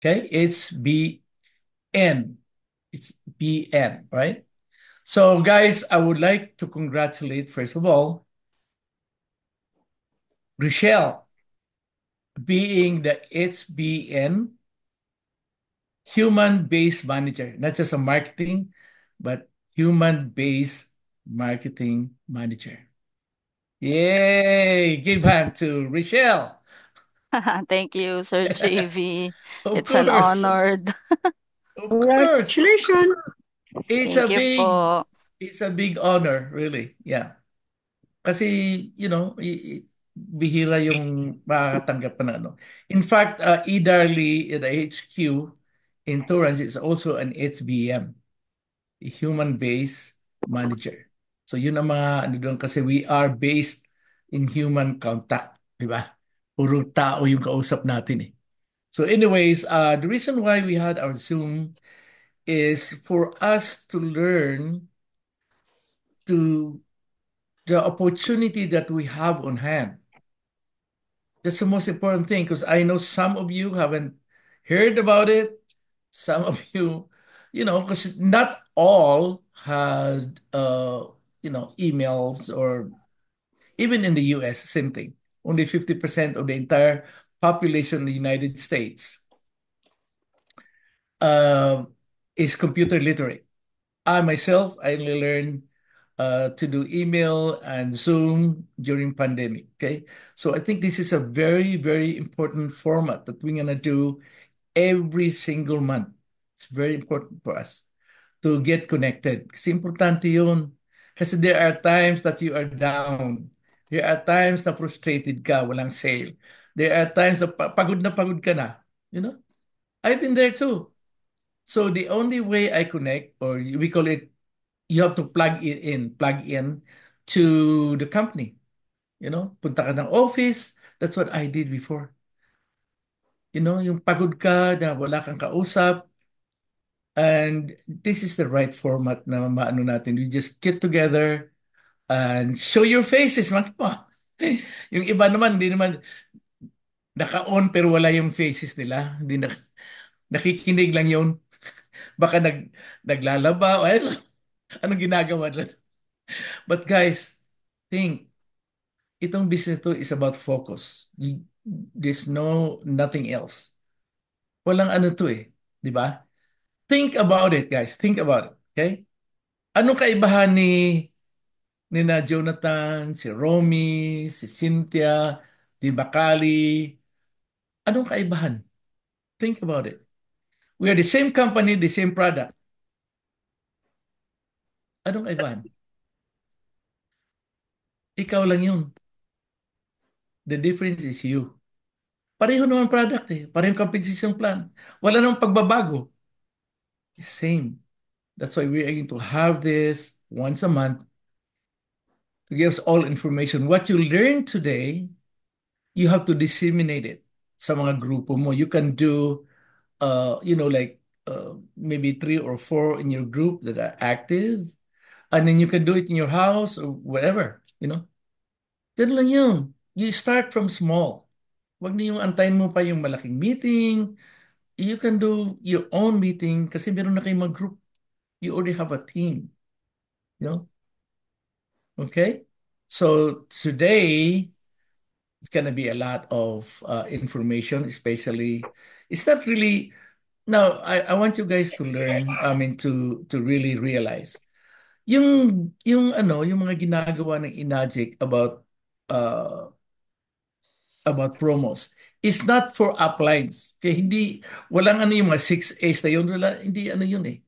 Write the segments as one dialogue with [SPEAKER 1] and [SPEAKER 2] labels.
[SPEAKER 1] Okay, it's BN. It's BN, right? So, guys, I would like to congratulate, first of all, Rochelle being the HBN Human Based Manager, not just a marketing, but Human Based Marketing Manager. Yay! Give hand to Rochelle.
[SPEAKER 2] Thank you, Sir JV.
[SPEAKER 1] Of
[SPEAKER 2] It's an
[SPEAKER 1] course,
[SPEAKER 2] honor.
[SPEAKER 1] of course.
[SPEAKER 3] Congratulations.
[SPEAKER 1] It's a
[SPEAKER 2] Thank you
[SPEAKER 1] big,
[SPEAKER 2] po.
[SPEAKER 1] it's a big honor, really. Yeah. Kasi, bihira yung makakatanggap pa na ano. In fact, Edarly at HQ in Torrance is also an HBM, a Human Base Manager. So yun ang mga ano doon kasi we are based in human contact, di ba? Puro tao yung kausap natin eh. So anyways, the reason why we had our Zoom is for us to learn to the opportunity that we have on hand. That's the most important thing because I know some of you haven't heard about it. Some of you, because not all has, emails or even in the US, same thing. Only 50% of the entire population of the United States uh, is computer literate. I myself, I only learned to do email and Zoom during pandemic. Okay, so I think this is a very, very important format that we're gonna do every single month. It's very important for us to get connected. Kasi importante yun. Kasi there are times that you are down. There are times na frustrated ka, walang sale. There are times na pagod ka na. You know, I've been there too. So the only way I connect, or we call it, you have to plug in to the company. Punta ka ng office. That's what I did before. Yung pagod ka na wala kang kausap. And this is the right format na maano natin. We just get together and show your faces, man. Yung iba naman, hindi naman naka-on pero wala yung faces nila. Hindi nakikinig lang yun. Baka naglalaba o anong ginagawa nila. But guys, think, itong business to is about focus. There's nothing else. Walang ano to eh. Di ba? Think about it, guys. Think about it. Okay? Anong kaibahan ni na Jonathan, si Romy, si Cynthia, di Bakali? Anong kaibahan? Think about it. We are the same company, the same product. Anong kaibahan? Ikaw lang yun. The difference is you. Pareho naman product eh. Parehong compensation plan. Wala namang pagbabago. Same. That's why we're going to have this once a month to give us all information. What you learn today, you have to disseminate it sa mga grupo mo. You can do, like maybe three or four in your group that are active. And then you can do it in your house or whatever. Ganun lang yun. You start from small. Wag na yung antayin mo pa yung malaking meeting. You can do your own meeting kasi meron na kayong mag-group. You already have a team. You know? Okay? So today, it's gonna be a lot of information, especially, it's not really, now, I want you guys to learn, I mean, to really realize, yung mga ginagawa ng Inagic about promos is not for uplines. Kaya walang ano yung mga 6As na yun, hindi ano yun eh.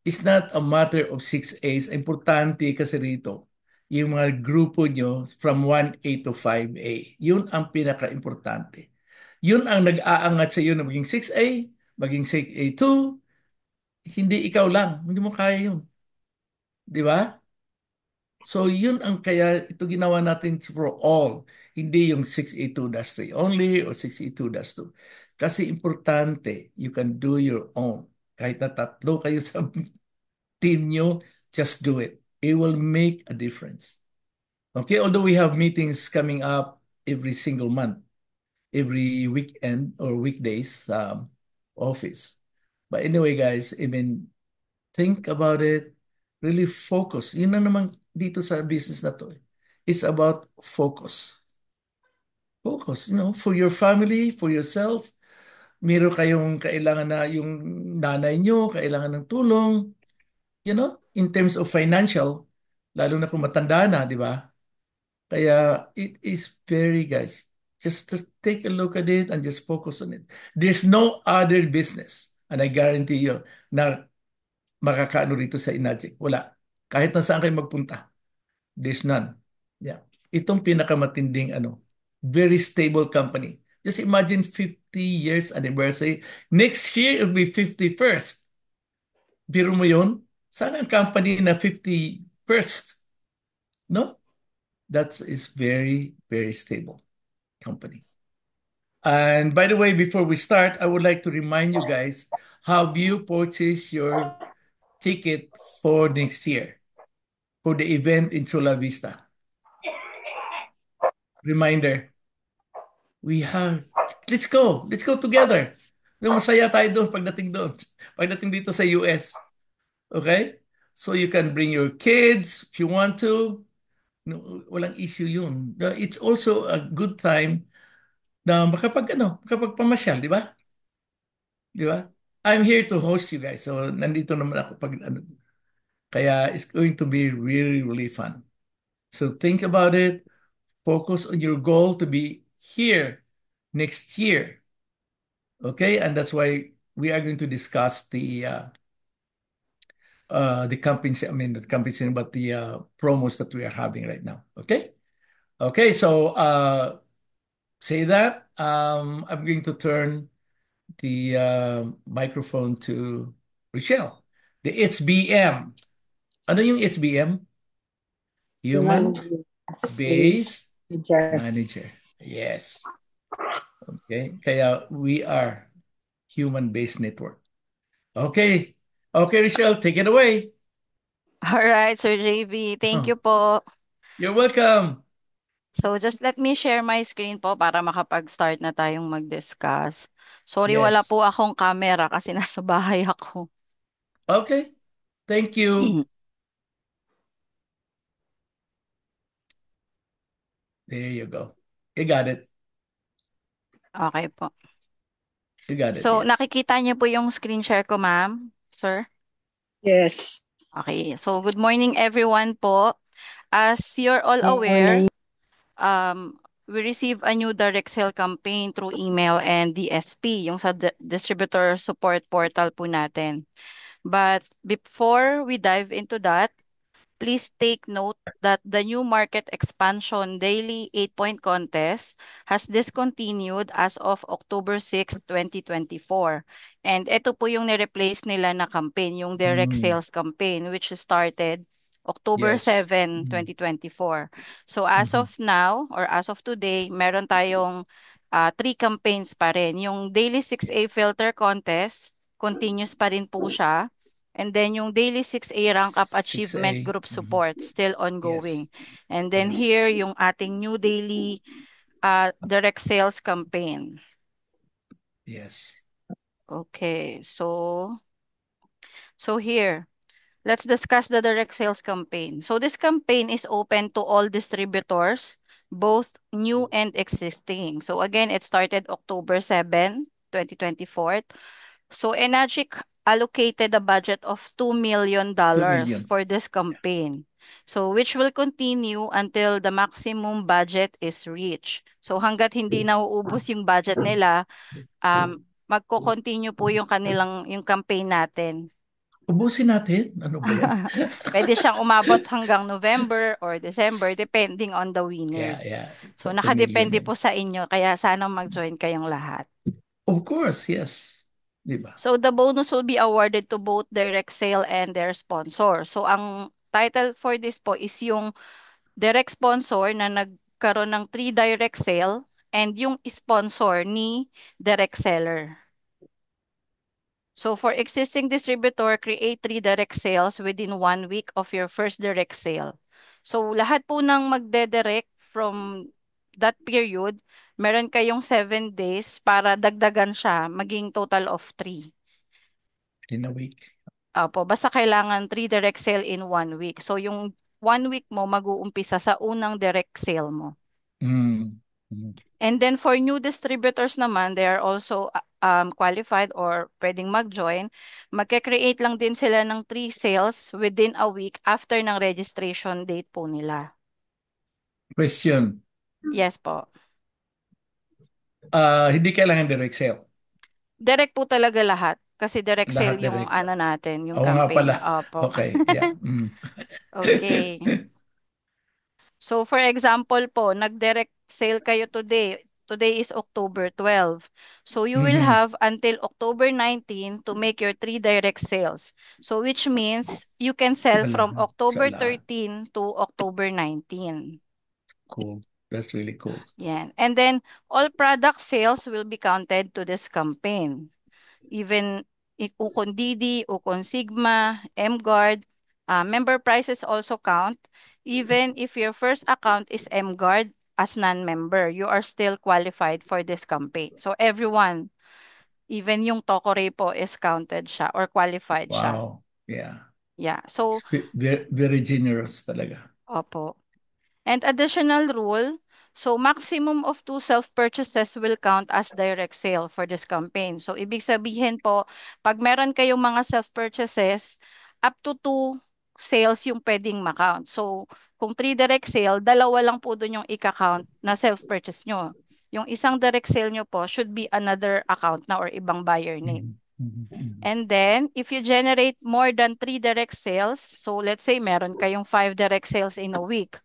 [SPEAKER 1] It's not a matter of 6As. Importante kasi rito, yung mga grupo nyo from 1A to 5A. Yun ang pinaka-importante. Yun ang nag-aangat sa iyo na maging 6A, maging 6A2, hindi ikaw lang. Hindi mo kaya yun. Di ba? So yun ang kaya ito ginawa natin for all. Hindi yung 6A2-3 only or 6A2-2. Kasi importante, you can do your own. Kahit na tatlo kayo sa team nyo, just do it. It will make a difference. Okay, although we have meetings coming up every single month, every weekend or weekdays. office. But anyway, guys, I mean, think about it, really focus. Yun na naman dito sa business na to. It's about focus. Focus, for your family, for yourself. Meron kayong kailangan na yung nanay nyo, kailangan ng tulong, in terms of financial, lalo na kung matanda na, di ba? Kaya it is very, guys, just take a look at it and just focus on it. There's no other business, and I guarantee you, na makakaano rito sa Enagic. Wala. Kahit na saan kayo magpunta, there's none. Yeah. Itong pinakamatinding, very stable company. Just imagine 50 years anniversary. Next year, it'll be 51st. Biro mo yun? Saan ang company na 51st? No? That is very, very stable company. And by the way, before we start, I would like to remind you guys how you purchase your ticket for next year for the event in Chula Vista. Reminder, we have, let's go together. Masaya tayo doon. Pagdating dito sa US. Okay? So you can bring your kids if you want to. No, walang issue yun. It's also a good time na makapagpamasyal, di ba? Di ba? I'm here to host you guys. So nandito naman ako kaya it's going to be really, really fun. So think about it. Focus on your goal to be here next year. Okay? And that's why we are going to discuss the compensation, I mean, the compensation, but the promos that we are having right now. Okay? Okay, so say that. I'm going to turn the microphone to Rochelle. The HBM. Ano yung HBM? Human
[SPEAKER 3] Human Base
[SPEAKER 1] Base
[SPEAKER 3] Manager.
[SPEAKER 1] Manager. Yes. Okay. Kaya we are Human Base Network. Okay. Okay, Rochelle, take it away.
[SPEAKER 2] All right, Sir JV. Thank
[SPEAKER 1] Huh.
[SPEAKER 2] you po.
[SPEAKER 1] You're welcome.
[SPEAKER 2] So just let me share my screen po para makapag-start na tayong mag-discuss. Sorry, wala
[SPEAKER 1] Yes.
[SPEAKER 2] po akong camera kasi nasa bahay ako.
[SPEAKER 1] Okay. Thank you. There you go. You got it.
[SPEAKER 2] Okay po.
[SPEAKER 1] You got it.
[SPEAKER 2] So
[SPEAKER 1] Yes.
[SPEAKER 2] nakikita niyo po yung screen share ko, ma'am, sir?
[SPEAKER 3] Yes.
[SPEAKER 2] Okay. So good morning everyone po. As you're all aware,
[SPEAKER 3] Morning.
[SPEAKER 2] we receive a new direct sale campaign through email and DSP, yung sa distributor support portal po natin. But before we dive into that, please take note that the new market expansion daily 8-point contest has discontinued as of October 6, 2024. And ito po yung ni-replace nila na campaign, yung direct
[SPEAKER 1] Mm,
[SPEAKER 2] sales campaign, which started October
[SPEAKER 1] yes.
[SPEAKER 2] 7,
[SPEAKER 1] Mm,
[SPEAKER 2] 2024. So as
[SPEAKER 1] mhm.
[SPEAKER 2] of now, or as of today, meron tayong three campaigns pa rin. Yung daily 6A
[SPEAKER 1] Yes.
[SPEAKER 2] filter contest, continuous pa rin po siya. And then yung daily 6A rank up achievement
[SPEAKER 1] 6A.
[SPEAKER 2] group
[SPEAKER 1] Mhm.
[SPEAKER 2] support still
[SPEAKER 1] Yes.
[SPEAKER 2] ongoing. And then
[SPEAKER 1] Yes.
[SPEAKER 2] here yung ating new daily direct sales campaign.
[SPEAKER 1] Yes.
[SPEAKER 2] Okay, so here, let's discuss the direct sales campaign. So this campaign is open to all distributors, both new and existing. So again, it started October 7, 2024. So Enagic allocated a budget of $2 million
[SPEAKER 1] 2 million.
[SPEAKER 2] for this campaign. So which will continue until the maximum budget is reached. So hanggat hindi nauubos yung budget nila, magko-continue po yung campaign natin.
[SPEAKER 1] Ubusin natin. Ano ba yan?
[SPEAKER 2] Pwede siyang umabot hanggang November or December depending on the
[SPEAKER 1] Yeah,
[SPEAKER 2] winners.
[SPEAKER 1] yeah. It's
[SPEAKER 2] So
[SPEAKER 1] a 2 million
[SPEAKER 2] nakadepende
[SPEAKER 1] yan.
[SPEAKER 2] po sa inyo kaya sana mag-join kayong lahat.
[SPEAKER 1] Of course, yes. Di ba?
[SPEAKER 2] So the bonus will be awarded to both direct sale and their sponsor. So ang title for this po is yung direct sponsor na nagkaroon ng 3 direct sale and yung sponsor ni direct seller. So for existing distributor, create 3 direct sales within 1 week of your first direct sale. So lahat po ng magde-direct from that period, meron kayong 7 days para dagdagan siya, maging total of 3.
[SPEAKER 1] In a week.
[SPEAKER 2] Opo, basta kailangan 3 direct sale in 1 week. So yung 1 week mo mag-uumpisa sa unang direct sale mo.
[SPEAKER 1] Mm. Mm.
[SPEAKER 2] And then for new distributors naman, they are also qualified or pwedeng mag-join. Magke-create lang din sila ng 3 sales within a week after ng registration date po nila.
[SPEAKER 1] Question.
[SPEAKER 2] Yes po.
[SPEAKER 1] Hindi kailangan direct sale.
[SPEAKER 2] Direct po talaga lahat. Kasi direct sale
[SPEAKER 1] Lahat
[SPEAKER 2] yung
[SPEAKER 1] direct.
[SPEAKER 2] ano natin, yung
[SPEAKER 1] Oo nga pala.
[SPEAKER 2] campaign. Opo.
[SPEAKER 1] Okay, yeah. Mm.
[SPEAKER 2] Okay. So for example po, nag-direct sale kayo today. Today is October 12. So you will
[SPEAKER 1] Mhm.
[SPEAKER 2] have until October 19 to make your 3 direct sales. So which means you can sell from
[SPEAKER 1] Wala. Sa
[SPEAKER 2] October
[SPEAKER 1] lahat.
[SPEAKER 2] 13 to October 19.
[SPEAKER 1] Cool. That's really cool.
[SPEAKER 2] Yan. And then all product sales will be counted to this campaign. Even Ukon Didi, Ukon Sigma, MGuard, member prices also count. Even if your first account is MGuard as non-member, you are still qualified for this campaign. So everyone, even yung Tokore po is counted siya or qualified siya.
[SPEAKER 1] Wow. Yeah.
[SPEAKER 2] Yeah. So,
[SPEAKER 1] Very, very generous talaga.
[SPEAKER 2] opo. And additional rule, so maximum of 2 self-purchases will count as direct sale for this campaign. So ibig sabihin po, pag meron kayong mga self-purchases, up to 2 sales yung pwedeng makount. So kung 3 direct sale, dalawa lang po dun yung ika-count na self-purchase nyo. Yung isang direct sale nyo po should be another account na or ibang buyer name.
[SPEAKER 1] Mhm. Mhm. Mhm.
[SPEAKER 2] And then, if you generate more than 3 direct sales, so let's say meron kayong 5 direct sales in a week,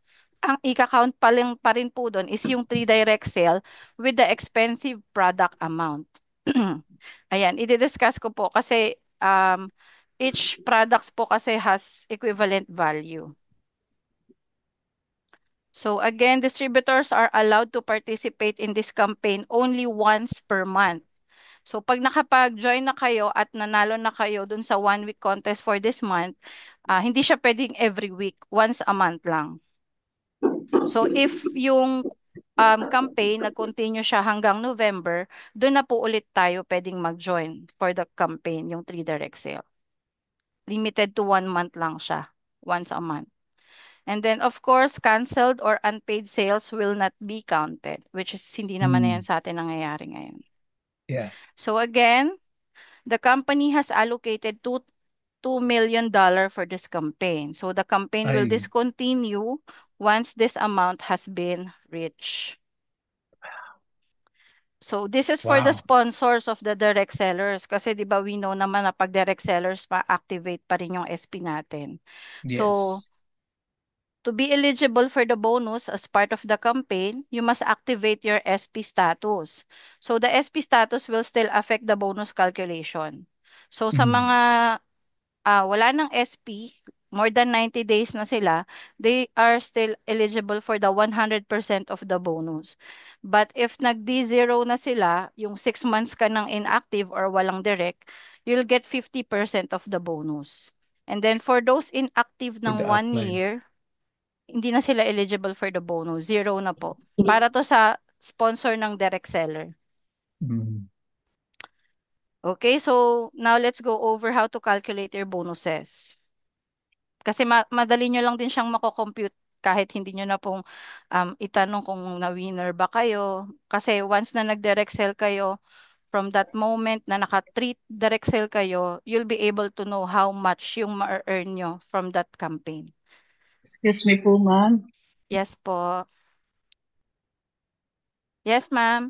[SPEAKER 2] ang ika-count pa rin po doon is yung 3 direct sale with the expensive product amount. Ayan, i-discuss ko po kasi each products po kasi has equivalent value. So again, distributors are allowed to participate in this campaign only once per month. So pag nakapag-join na kayo at nanalo na kayo dun sa 1 week contest for this month, hindi siya pwedeng every week, once a month lang. So if yung campaign nag-continue siya hanggang November, doon na po ulit tayo pwedeng mag-join for the campaign, yung 3 direct sale. Limited to 1 month lang siya, once a month. And then of course, canceled or unpaid sales will not be counted, which is hindi naman na yan
[SPEAKER 1] Mm.
[SPEAKER 2] sa atin nangyayari ngayon.
[SPEAKER 1] Yeah.
[SPEAKER 2] So again, the company has allocated $2 million for this campaign. So the campaign will
[SPEAKER 1] Ay,
[SPEAKER 2] discontinue once this amount has been reached. So this is for the
[SPEAKER 1] wow.
[SPEAKER 2] sponsors of the direct sellers kasi 'di ba we know naman na pag direct sellers ma-activate pa rin yung SP natin. So
[SPEAKER 1] Yes.
[SPEAKER 2] to be eligible for the bonus as part of the campaign, you must activate your SP status. So the SP status will still affect the bonus calculation. So sa
[SPEAKER 1] Mhm.
[SPEAKER 2] mga wala ng SP, more than 90 days na sila, they are still eligible for the 100% of the bonus. But if nag-D0 na sila, yung 6 months ka nang inactive or walang direct, you'll get 50% of the bonus. And then for those inactive
[SPEAKER 1] For
[SPEAKER 2] ng
[SPEAKER 1] the
[SPEAKER 2] 1
[SPEAKER 1] upline.
[SPEAKER 2] year, hindi na sila eligible for the bonus. Zero na po. Para to sa sponsor ng direct seller.
[SPEAKER 1] Mhm.
[SPEAKER 2] Okay, so now let's go over how to calculate your bonuses. Kasi madali nyo lang din siyang mako-compute kahit hindi nyo na pong itanong kung na-winner ba kayo. Kasi once na nag-direct sell kayo, from that moment na naka-treat direct sell kayo, you'll be able to know how much yung ma-earn nyo from that campaign.
[SPEAKER 3] Excuse me po, ma'am.
[SPEAKER 2] Yes po. Yes, ma'am.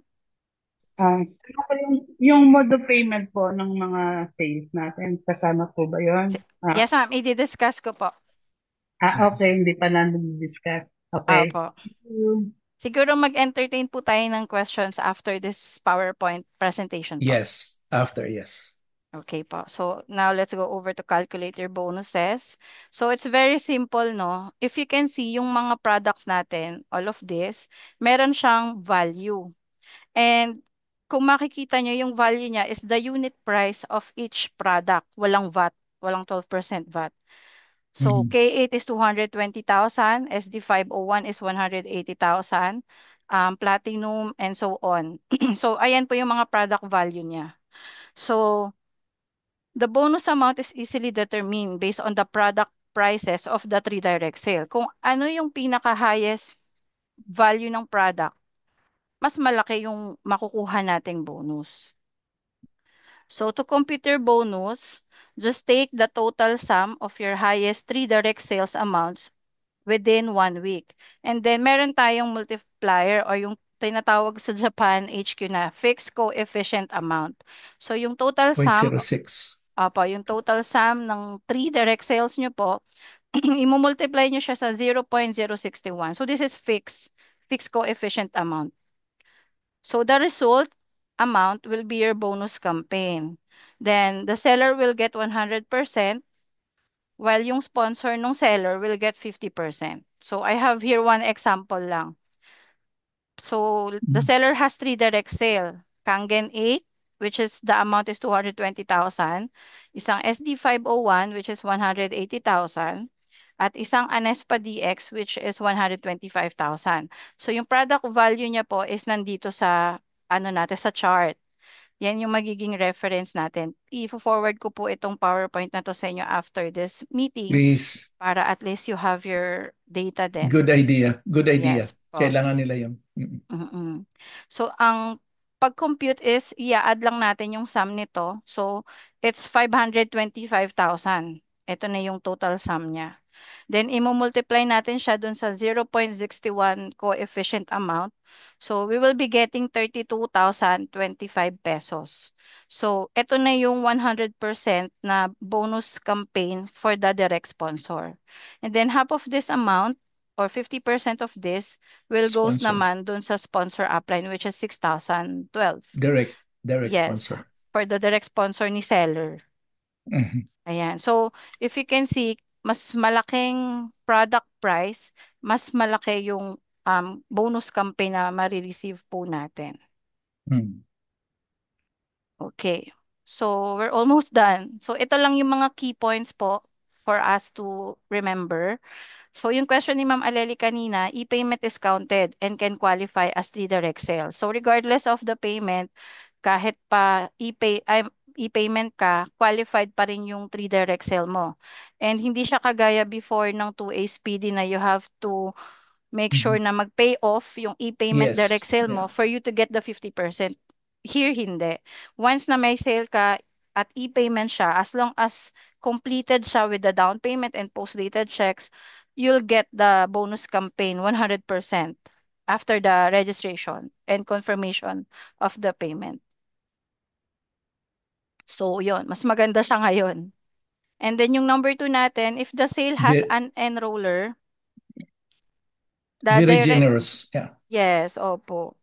[SPEAKER 3] Ano po yung mode of payment po ng mga sales natin? Kasama po ba yun?
[SPEAKER 2] Yes, ma'am. I-discuss ko po.
[SPEAKER 3] Okay, hindi pa namin discuss. Okay.
[SPEAKER 2] Opo.
[SPEAKER 3] Thank you.
[SPEAKER 2] Siguro mag-entertain po tayo ng questions after this PowerPoint presentation po.
[SPEAKER 1] Yes. After, yes.
[SPEAKER 2] Okay po. So now let's go over to calculate your bonuses. So it's very simple, no? If you can see yung mga products natin, all of this, meron siyang value. And kung makikita nyo, yung value niya is the unit price of each product. Walang VAT, walang 12% VAT. So
[SPEAKER 1] Mhm.
[SPEAKER 2] K8 is 220,000, SD501 is 180,000, platinum, and so on. So, ayan po yung mga product value niya. So, the bonus amount is easily determined based on the product prices of the three direct sale. Kung ano yung pinaka-highest value ng product, mas malaki yung makukuha nating bonus. So to compute your bonus, just take the total sum of your highest three direct sales amounts within 1 week. And then meron tayong multiplier or yung tinatawag sa Japan HQ na fixed coefficient amount. So yung total sum,
[SPEAKER 1] 0.06.
[SPEAKER 2] yung total sum ng three direct sales nyo po, imumultiply nyo siya sa 0.061. So this is fixed coefficient amount. So the result amount will be your bonus campaign. Then the seller will get 100% while yung sponsor ng seller will get 50%. So I have here one example lang. So the
[SPEAKER 1] Mm.
[SPEAKER 2] seller has three direct sale. Kangen 8, which is the amount is 220,000. Isang SD 501, which is 180,000. At isang Anespa DX, which is 125,000. So yung product value niya po is nandito sa ano natin sa chart. Yan yung magiging reference natin. I-forward ko po itong PowerPoint na to sa inyo after this meeting
[SPEAKER 1] Please.
[SPEAKER 2] para at least you have your data then.
[SPEAKER 1] Good idea. Good idea.
[SPEAKER 2] Yes po.
[SPEAKER 1] Kailangan nila yun.
[SPEAKER 2] Mm-mm. So, ang pag-compute is, i-add lang natin yung sum nito. So, it's 525,000. Ito na yung total sum niya. Then, imumultiply natin siya dun sa 0.61 coefficient amount. So, we will be getting 32,025 pesos. So, ito na yung 100% na bonus campaign for the direct sponsor. And then, half of this amount or 50% of this will goes
[SPEAKER 1] Sponsor.
[SPEAKER 2] naman dun sa sponsor upline which is 6,012.
[SPEAKER 1] Direct
[SPEAKER 2] Yes,
[SPEAKER 1] sponsor.
[SPEAKER 2] for the direct sponsor ni seller.
[SPEAKER 1] Mhm.
[SPEAKER 2] Ayan. So, if you can see, mas malaking product price, mas malaki yung bonus campaign na marireceive po natin.
[SPEAKER 1] Mm.
[SPEAKER 2] Okay. So, we're almost done. So, ito lang yung mga key points po for us to remember. So, yung question ni Ma'am Aleli kanina, e-payment is counted and can qualify as the direct sale. So, regardless of the payment, kahit pa e-payment ka, qualified pa rin yung 3 direct sale mo. And hindi siya kagaya before ng 2A speedy na you have to make sure
[SPEAKER 1] Mhm.
[SPEAKER 2] na mag-pay off yung e-payment direct
[SPEAKER 1] Yes.
[SPEAKER 2] sale mo
[SPEAKER 1] Yeah.
[SPEAKER 2] for you to get the 50%. Here, hindi. Once na may sale ka at e-payment siya, as long as completed siya with the down payment and post-dated checks, you'll get the bonus campaign 100% after the registration and confirmation of the payment. So, yon, mas maganda siya ngayon. And then yung number 2 natin, if the sale has
[SPEAKER 1] Ve-
[SPEAKER 2] an enroller, the
[SPEAKER 1] Very
[SPEAKER 2] direct,
[SPEAKER 1] generous. Yeah.
[SPEAKER 2] yes, opo.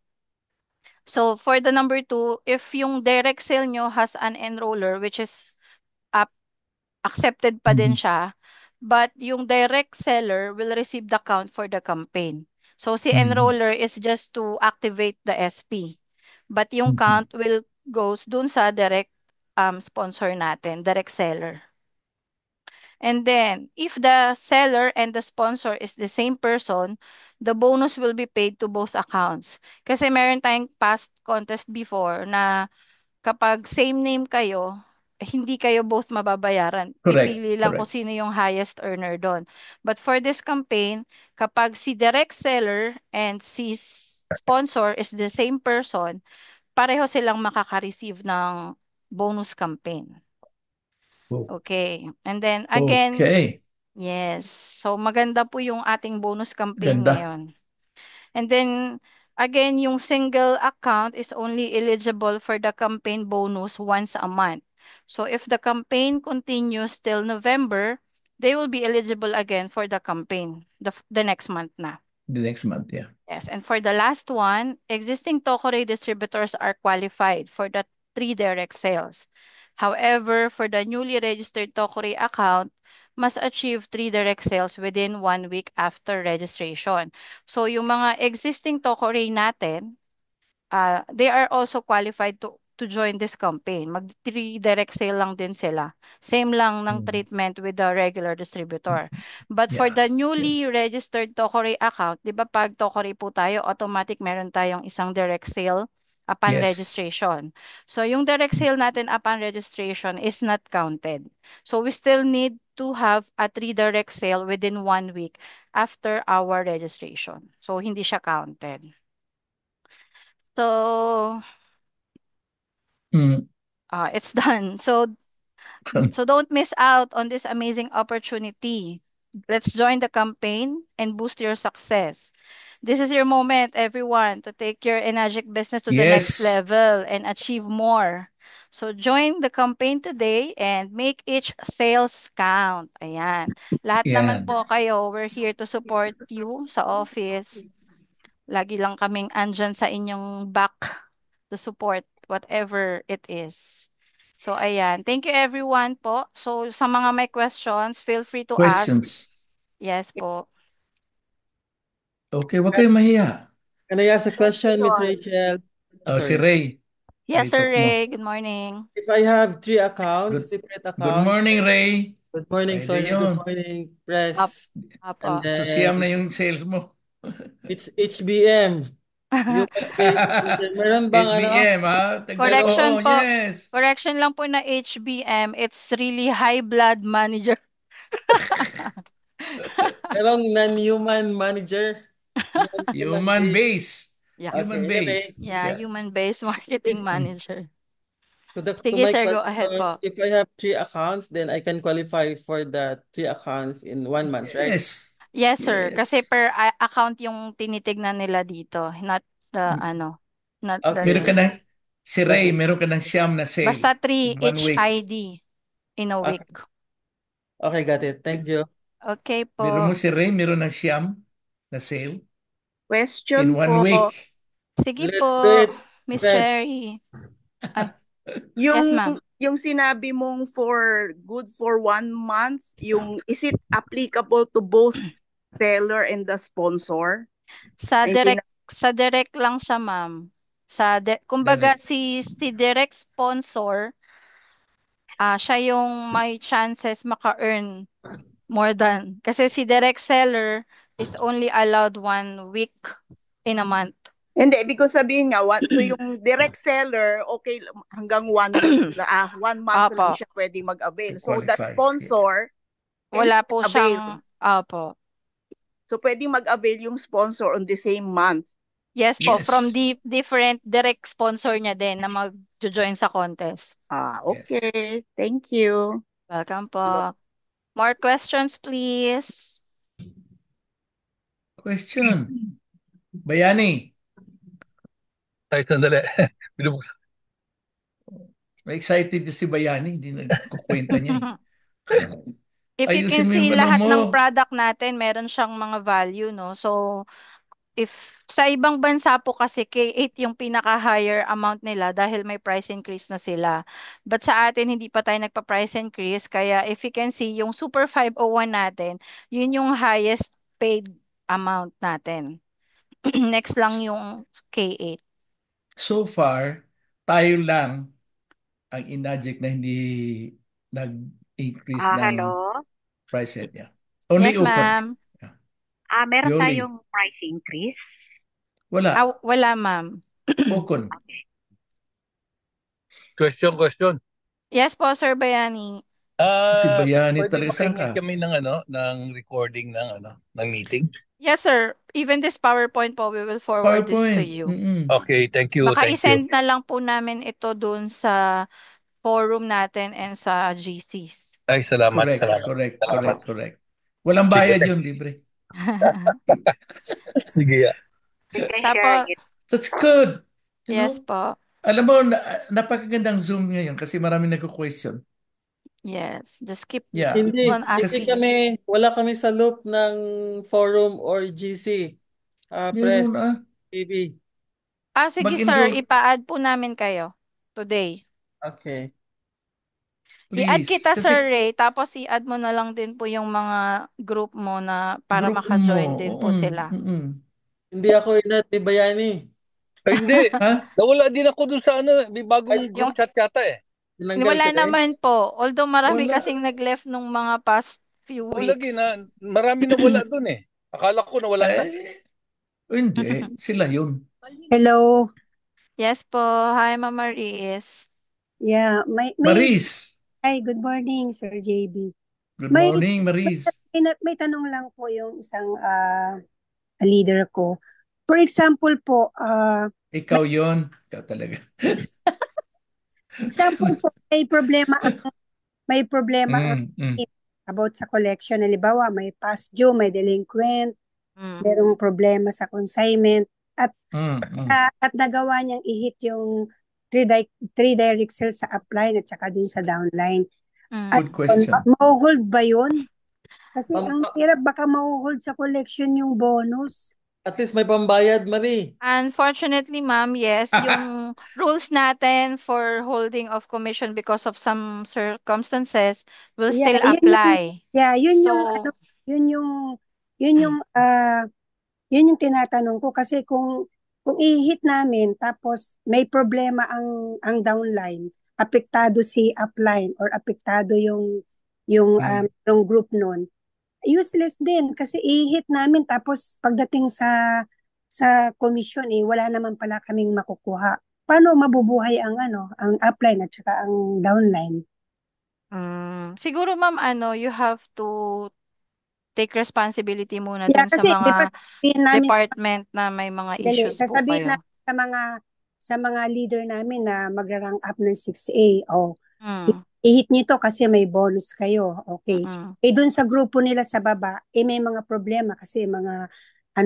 [SPEAKER 2] So, for the number 2, if yung direct sale nyo has an enroller, which is up, accepted pa din
[SPEAKER 1] Mhm.
[SPEAKER 2] siya, but yung direct seller will receive the count for the campaign. So, si
[SPEAKER 1] Mhm.
[SPEAKER 2] enroller is just to activate the SP. But yung
[SPEAKER 1] Mhm.
[SPEAKER 2] count will goes dun sa direct sponsor natin, direct seller. And then, if the seller and the sponsor is the same person, the bonus will be paid to both accounts. Kasi meron tayong past contest before na kapag same name kayo, hindi kayo both mababayaran.
[SPEAKER 1] Correct.
[SPEAKER 2] Pipili lang kung
[SPEAKER 1] Correct.
[SPEAKER 2] sino yung highest earner doon. But for this campaign, kapag si direct seller and si sponsor is the same person, pareho silang makaka-receive ng bonus campaign.
[SPEAKER 1] Oh,
[SPEAKER 2] Okay. And then again,
[SPEAKER 1] okay.
[SPEAKER 2] yes. So maganda po yung ating bonus campaign
[SPEAKER 1] Ganda.
[SPEAKER 2] ngayon. And then again, yung single account is only eligible for the campaign bonus once a month. So if the campaign continues till November, they will be eligible again for the campaign the next month na.
[SPEAKER 1] The next month. Yeah.
[SPEAKER 2] Yes, and for the last one, existing Tokoray distributors are qualified for the 3 direct sales. However, for the newly registered Tokoray account, must achieve 3 direct sales within 1 week after registration. So, yung mga existing Tokoray natin, they are also qualified to to join this campaign. Mag-3 direct sale lang din sila. Same lang ng treatment with the regular distributor. But for the
[SPEAKER 1] Yes.
[SPEAKER 2] newly registered Tokoray account, di ba pag Tokoray po tayo, automatic meron tayong isang direct sale upon
[SPEAKER 1] Yes.
[SPEAKER 2] registration. So yung direct sale natin upon registration is not counted. So we still need to have a 3 direct sale within 1 week after our registration. So hindi siya counted. So
[SPEAKER 1] Mm.
[SPEAKER 2] it's done. So don't miss out on this amazing opportunity. Let's join the campaign and boost your success. This is your moment, everyone, to take your Enagic business to the next
[SPEAKER 1] Yes.
[SPEAKER 2] level and achieve more. So join the campaign today and make each sales count. Ayan. Lahat naman
[SPEAKER 1] Yan.
[SPEAKER 2] po kayo, we're here to support you sa office. Lagi lang kaming andyan sa inyong back to support whatever it is. So, ayan. Thank you everyone po. So, sa mga may questions, feel free to ask.
[SPEAKER 1] Questions.
[SPEAKER 2] Yes po.
[SPEAKER 1] Okay, wag kayong mahiya.
[SPEAKER 4] Can I ask a question, Miss
[SPEAKER 3] Question.
[SPEAKER 4] Rachel?
[SPEAKER 1] Oh, si
[SPEAKER 4] Sorry.
[SPEAKER 1] Ray.
[SPEAKER 2] Yes,
[SPEAKER 1] Ray,
[SPEAKER 2] Sir
[SPEAKER 1] talk mo.
[SPEAKER 2] Ray. Good morning.
[SPEAKER 4] If I have 3 accounts,
[SPEAKER 1] Good
[SPEAKER 4] separate
[SPEAKER 1] Good
[SPEAKER 4] accounts,
[SPEAKER 1] morning, Ray.
[SPEAKER 4] good morning,
[SPEAKER 1] Ay,
[SPEAKER 4] sorry, good
[SPEAKER 1] Leon.
[SPEAKER 4] morning,
[SPEAKER 2] Up,
[SPEAKER 4] press. And
[SPEAKER 2] apo.
[SPEAKER 1] So, siyam na
[SPEAKER 4] then,
[SPEAKER 1] yung sales mo.
[SPEAKER 4] it's HBM. Human-based manager. Meron bang
[SPEAKER 1] SBM, ha?
[SPEAKER 2] Correction
[SPEAKER 1] Tagdaro,
[SPEAKER 2] po.
[SPEAKER 1] yes.
[SPEAKER 2] Correction lang po na HBM. It's really high blood manager.
[SPEAKER 4] merong non-human manager? Non-human
[SPEAKER 1] Human
[SPEAKER 4] based.
[SPEAKER 1] base.
[SPEAKER 2] Yeah.
[SPEAKER 1] Human
[SPEAKER 4] Okay,
[SPEAKER 1] base.
[SPEAKER 4] anyway,
[SPEAKER 2] Yeah,
[SPEAKER 1] Yeah.
[SPEAKER 2] human-based marketing
[SPEAKER 4] if,
[SPEAKER 2] manager.
[SPEAKER 4] to
[SPEAKER 2] Sige,
[SPEAKER 4] my
[SPEAKER 2] sir, go ahead
[SPEAKER 4] question,
[SPEAKER 2] po.
[SPEAKER 4] if I have 3 accounts, then I can qualify for the 3 accounts in 1 month, right?
[SPEAKER 1] Yes.
[SPEAKER 2] Yes, sir. Kasi
[SPEAKER 1] Yes.
[SPEAKER 2] per account yung tinitignan nila dito, not the not the
[SPEAKER 1] Meron ka
[SPEAKER 4] Okay,
[SPEAKER 2] name.
[SPEAKER 1] ng, si
[SPEAKER 4] got
[SPEAKER 1] Ray,
[SPEAKER 4] it.
[SPEAKER 1] meron ka ng siyam na
[SPEAKER 2] Basta
[SPEAKER 1] sale
[SPEAKER 2] 3
[SPEAKER 1] in one
[SPEAKER 2] each
[SPEAKER 1] week.
[SPEAKER 2] ID in a week.
[SPEAKER 4] Okay, okay, got it. Thank you.
[SPEAKER 2] Okay
[SPEAKER 1] Meron mo
[SPEAKER 2] po.
[SPEAKER 1] si Ray, meron ng siyam na sale in
[SPEAKER 5] Question
[SPEAKER 1] 1 week.
[SPEAKER 5] po,
[SPEAKER 2] Sige
[SPEAKER 4] Let's do
[SPEAKER 2] po,
[SPEAKER 4] it,
[SPEAKER 2] Miss
[SPEAKER 4] press.
[SPEAKER 2] Cherry. Ay, yes,
[SPEAKER 5] yung
[SPEAKER 2] ma'am.
[SPEAKER 5] yung sinabi mong good for 1 month, is it applicable to both seller and the sponsor?
[SPEAKER 2] Sa
[SPEAKER 5] Hindi na,
[SPEAKER 2] direct lang siya, ma'am. Kumbaga
[SPEAKER 1] Direct.
[SPEAKER 2] si direct sponsor, siya yung may chances maka-earn more than. Kasi si direct seller is only allowed 1 week in a month.
[SPEAKER 5] hindi, because sabihin nga, so yung direct seller, okay, hanggang 1 week, 1 month lang
[SPEAKER 2] Opo.
[SPEAKER 5] siya pwedeng mag-avail.
[SPEAKER 1] To
[SPEAKER 5] So the
[SPEAKER 1] qualify.
[SPEAKER 5] sponsor can
[SPEAKER 2] Wala
[SPEAKER 5] still
[SPEAKER 2] po
[SPEAKER 5] avail.
[SPEAKER 2] siyang, opo.
[SPEAKER 5] So pwedeng mag-avail yung sponsor on the same month.
[SPEAKER 2] Yes po,
[SPEAKER 1] Yes.
[SPEAKER 2] from different direct sponsor niya din na mag-join sa contest.
[SPEAKER 1] Yes.
[SPEAKER 5] Okay. Thank you.
[SPEAKER 2] Welcome po. More questions, please.
[SPEAKER 1] Question. Bayani,
[SPEAKER 6] Ay, sandali. Binubuksan.
[SPEAKER 1] may excited si Bayani, hindi nagkukwenta niya eh.
[SPEAKER 2] If you
[SPEAKER 1] Ayusin
[SPEAKER 2] can
[SPEAKER 1] mo yung
[SPEAKER 2] see
[SPEAKER 1] ano
[SPEAKER 2] lahat
[SPEAKER 1] mo.
[SPEAKER 2] ng product natin, meron siyang mga value, no? So, if sa ibang bansa po kasi K8 yung pinaka-higher amount nila dahil may price increase na sila. But sa atin, hindi pa tayo nagpa-price increase. Kaya if you can see, yung Super 501 natin, yun yung highest paid amount natin. Next lang yung K8.
[SPEAKER 1] So far, tayo lang ang Enagic na hindi nag-increase ng
[SPEAKER 7] Hello.
[SPEAKER 1] price set niya. Only
[SPEAKER 2] Yes,
[SPEAKER 1] Ukon.
[SPEAKER 2] ma'am.
[SPEAKER 1] Yeah.
[SPEAKER 7] Meron
[SPEAKER 1] Yoli.
[SPEAKER 7] tayong price increase.
[SPEAKER 1] Wala.
[SPEAKER 2] Wala, ma'am.
[SPEAKER 1] Ukon.
[SPEAKER 7] Okay.
[SPEAKER 6] Question.
[SPEAKER 2] Yes po, Sir Bayani.
[SPEAKER 1] Si Bayani
[SPEAKER 6] Pwede
[SPEAKER 1] talaga, saan
[SPEAKER 6] makinggan
[SPEAKER 1] ka?
[SPEAKER 6] kami ng recording ng meeting?
[SPEAKER 2] Yes, sir. Even this PowerPoint po, we will forward this to
[SPEAKER 1] PowerPoint.
[SPEAKER 2] you.
[SPEAKER 6] Okay, thank you.
[SPEAKER 2] Baka
[SPEAKER 6] Thank you.
[SPEAKER 2] i-send na lang po namin ito dun sa forum natin and sa GCs.
[SPEAKER 6] Ay, salamat.
[SPEAKER 1] Correct. Walang
[SPEAKER 6] Sige,
[SPEAKER 1] bayad yun, libre.
[SPEAKER 6] Sige.
[SPEAKER 7] We can share
[SPEAKER 2] Tapos,
[SPEAKER 7] it.
[SPEAKER 1] That's good. You
[SPEAKER 2] yes
[SPEAKER 1] know?
[SPEAKER 2] po.
[SPEAKER 1] Alam mo, napakagandang Zoom ngayon kasi maraming nagko-question.
[SPEAKER 2] Yes. Just keep
[SPEAKER 1] Yeah.
[SPEAKER 4] Hindi,
[SPEAKER 2] on
[SPEAKER 4] kasi
[SPEAKER 2] asking.
[SPEAKER 4] wala kami sa loop ng forum or GC. Press,
[SPEAKER 1] Meron
[SPEAKER 4] TV.
[SPEAKER 2] Sige sir,
[SPEAKER 1] Mag-enroll,
[SPEAKER 2] ipa-add po namin kayo today.
[SPEAKER 4] Okay.
[SPEAKER 2] I-add
[SPEAKER 1] please.
[SPEAKER 2] kita,
[SPEAKER 1] Kasi
[SPEAKER 2] Sir Ray, tapos i-add mo na lang din po yung mga group mo na para
[SPEAKER 1] group mo.
[SPEAKER 2] maka-join din po sila.
[SPEAKER 4] Hindi ako inat ni Bayani.
[SPEAKER 6] Ay, hindi.
[SPEAKER 1] Ha?
[SPEAKER 6] Nawala din ako dun sa ano, may bagong
[SPEAKER 4] Ay,
[SPEAKER 6] group
[SPEAKER 2] Yung
[SPEAKER 6] chat yata eh.
[SPEAKER 4] tinanggal
[SPEAKER 2] wala
[SPEAKER 4] ka eh.
[SPEAKER 2] naman po. Although marami
[SPEAKER 1] Wala.
[SPEAKER 2] kasing nag-left nung mga past few
[SPEAKER 6] Lagi
[SPEAKER 2] weeks.
[SPEAKER 6] na, marami nawala dun eh. Akala ko nawala na.
[SPEAKER 1] Eh, hindi. Sila yun.
[SPEAKER 8] Hello.
[SPEAKER 2] Yes po. Hi, Mama Riz.
[SPEAKER 8] Yeah,
[SPEAKER 1] Maris.
[SPEAKER 8] Hi, good morning, Sir JB.
[SPEAKER 1] Good
[SPEAKER 8] May
[SPEAKER 1] morning, Maris.
[SPEAKER 8] may tanong lang po yung isang leader ko. For example po,
[SPEAKER 1] Ikaw yun. Ikaw talaga.
[SPEAKER 8] may problema ang
[SPEAKER 1] Mm, mm,
[SPEAKER 8] team about sa collection. Halimbawa, may past due, may delinquent,
[SPEAKER 2] Mm.
[SPEAKER 8] merong problema sa consignment, at
[SPEAKER 1] mm.
[SPEAKER 8] at nagawa niyang i-hit yung three direct sales sa upline at saka dun sa downline.
[SPEAKER 2] Mm.
[SPEAKER 8] At
[SPEAKER 1] Good question.
[SPEAKER 8] mahuhold ba yun? Kasi
[SPEAKER 4] Ma'am,
[SPEAKER 8] ang hirap, baka mahuhold sa collection yung bonus.
[SPEAKER 4] at least may pambayad, Marie.
[SPEAKER 2] Unfortunately, ma'am, yes, yung rules natin for holding of commission because of some circumstances will
[SPEAKER 8] Yeah,
[SPEAKER 2] still
[SPEAKER 8] yun yung
[SPEAKER 2] apply.
[SPEAKER 8] yun yung
[SPEAKER 2] So,
[SPEAKER 8] yun yung yun yung yun yung tinatanong ko kasi kung i-hit namin tapos may problema ang downline, apektado si upline or apektado yung group nun, useless din kasi i-hit namin tapos pagdating sa commission wala naman pala kaming makukuha. Paano mabubuhay ang upline at saka ang downline?
[SPEAKER 2] siguro ma'am, you have to take responsibility muna
[SPEAKER 8] Yeah,
[SPEAKER 2] dun sa
[SPEAKER 8] kasi di ba
[SPEAKER 2] mga
[SPEAKER 8] sabihin namin
[SPEAKER 2] department na may mga issues po
[SPEAKER 8] sasabihin
[SPEAKER 2] kayo.
[SPEAKER 8] namin sa mga leader namin na magra-rank up ng 6A.
[SPEAKER 2] Mm.
[SPEAKER 8] I-hit nyo to kasi may bonus kayo. Okay.
[SPEAKER 2] Mm.
[SPEAKER 8] Dun sa grupo nila sa baba, may mga problema kasi mga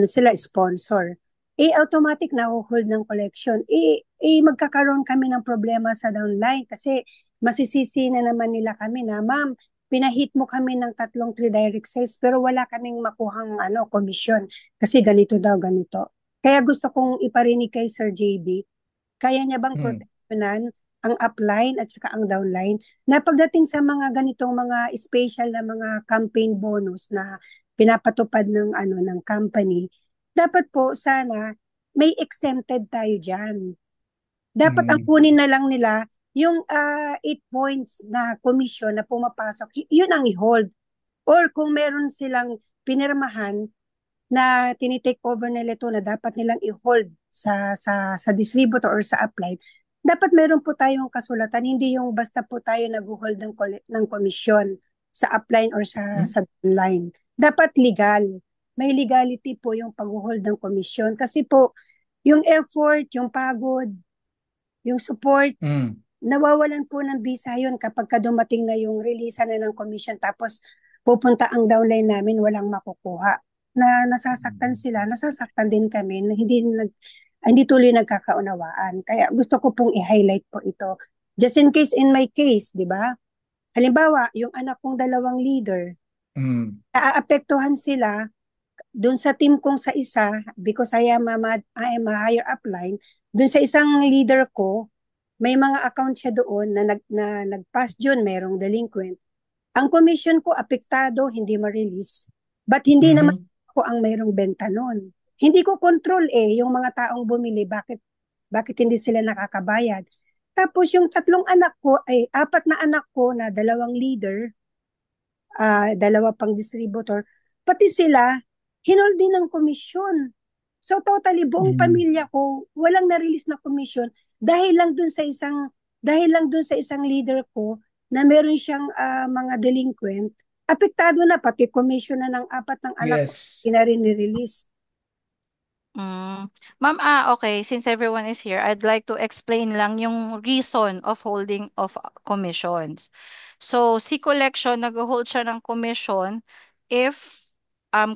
[SPEAKER 8] sila sponsor. Automatic na hold ng collection. Magkakaroon kami ng problema sa downline kasi masisisi na naman nila kami na, ma'am, pinahit mo kami ng 3 direct sales pero wala kaming makuhang commission kasi ganito daw, ganito. Kaya gusto kong iparinig kay Sir JB, kaya niya bang proteksyonan ang upline at saka ang downline na pagdating sa mga ganitong mga special na mga campaign bonus na pinapatupad ng company, dapat po sana may exempted tayo diyan. Dapat ang kunin na lang nila yung 8 points na commission na pumapasok, yun ang i-hold. Or kung meron silang pinirmahan na tinitake over nila ito na dapat nilang i-hold sa distributor or sa upline, dapat meron po tayong kasulatan, hindi yung basta po tayo nag-hold ng komisyon sa upline or sa downline. Dapat legal. May legality po yung pag-hold ng komisyon. Kasi po, yung effort, yung pagod, yung support, nawawalan po ng bisa yun kapag dumating na yung release na ng commission tapos pupunta ang downline namin, walang makukuha. Na nasasaktan sila, nasasaktan din kami na hindi tuloy nagkakaunawaan. Kaya gusto ko pong i-highlight po ito. Just in my case, di ba? Halimbawa, yung anak kong 2 leader, naaapektuhan sila dun sa team kong sa isa, because I am a higher upline, dun sa isang leader ko, may mga account siya doon na nag-pass dun, mayroong delinquent. Ang commission ko apektado, hindi ma-release. But hindi naman ako ang mayroong benta nun. Hindi ko control yung mga taong bumili, bakit hindi sila nakakabayad. Tapos yung 4 anak ko, 4 na anak ko na 2 leader, 2 pang distributor, pati sila, hinold din ng komisyon. So totally, buong pamilya ko, walang na-release na komisyon dahil lang dun sa isang leader ko na meron siyang mga delinquent, apektado na pati commission na ng 4 ng anak ko, hindi na rin ni-release.
[SPEAKER 2] Ma'am, okay, since everyone is here, I'd like to explain lang yung reason of holding of commissions. So, si collection, nag-hold siya ng commission if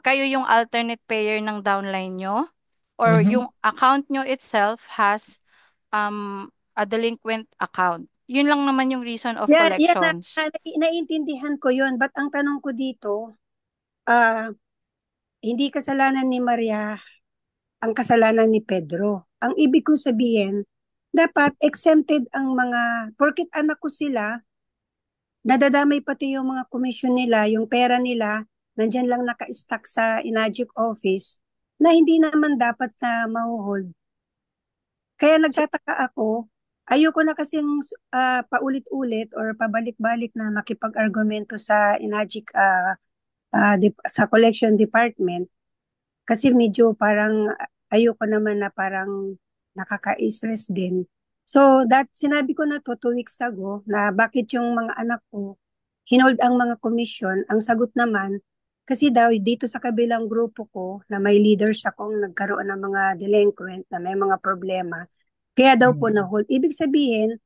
[SPEAKER 2] kayo yung alternate payer ng downline nyo or yung account nyo itself has a delinquent account. Yun lang naman yung reason of collections.
[SPEAKER 8] Naiintindihan ko yun, but ang tanong ko dito, hindi kasalanan ni Maria ang kasalanan ni Pedro. Ang ibig ko sabihin, dapat exempted ang mga, porkit anak ko sila, nadadamay pati yung mga komisyon nila, yung pera nila, nandyan lang naka-stack sa Inagic office, na hindi naman dapat na mahuhold. Kaya nagtataka ako, ayoko na kasing paulit-ulit or pabalik-balik na makipag-argumento sa sa collection department kasi medyo parang ayoko naman na parang nakaka-stress din. So sinabi ko na to 2 weeks ago na bakit yung mga anak ko hinold ang mga komisyon. Ang sagot naman, kasi daw dito sa kabilang grupo ko na may leaders akong nagkaroon ng mga delinquent na may mga problema, kaya daw po na-hold. Ibig sabihin,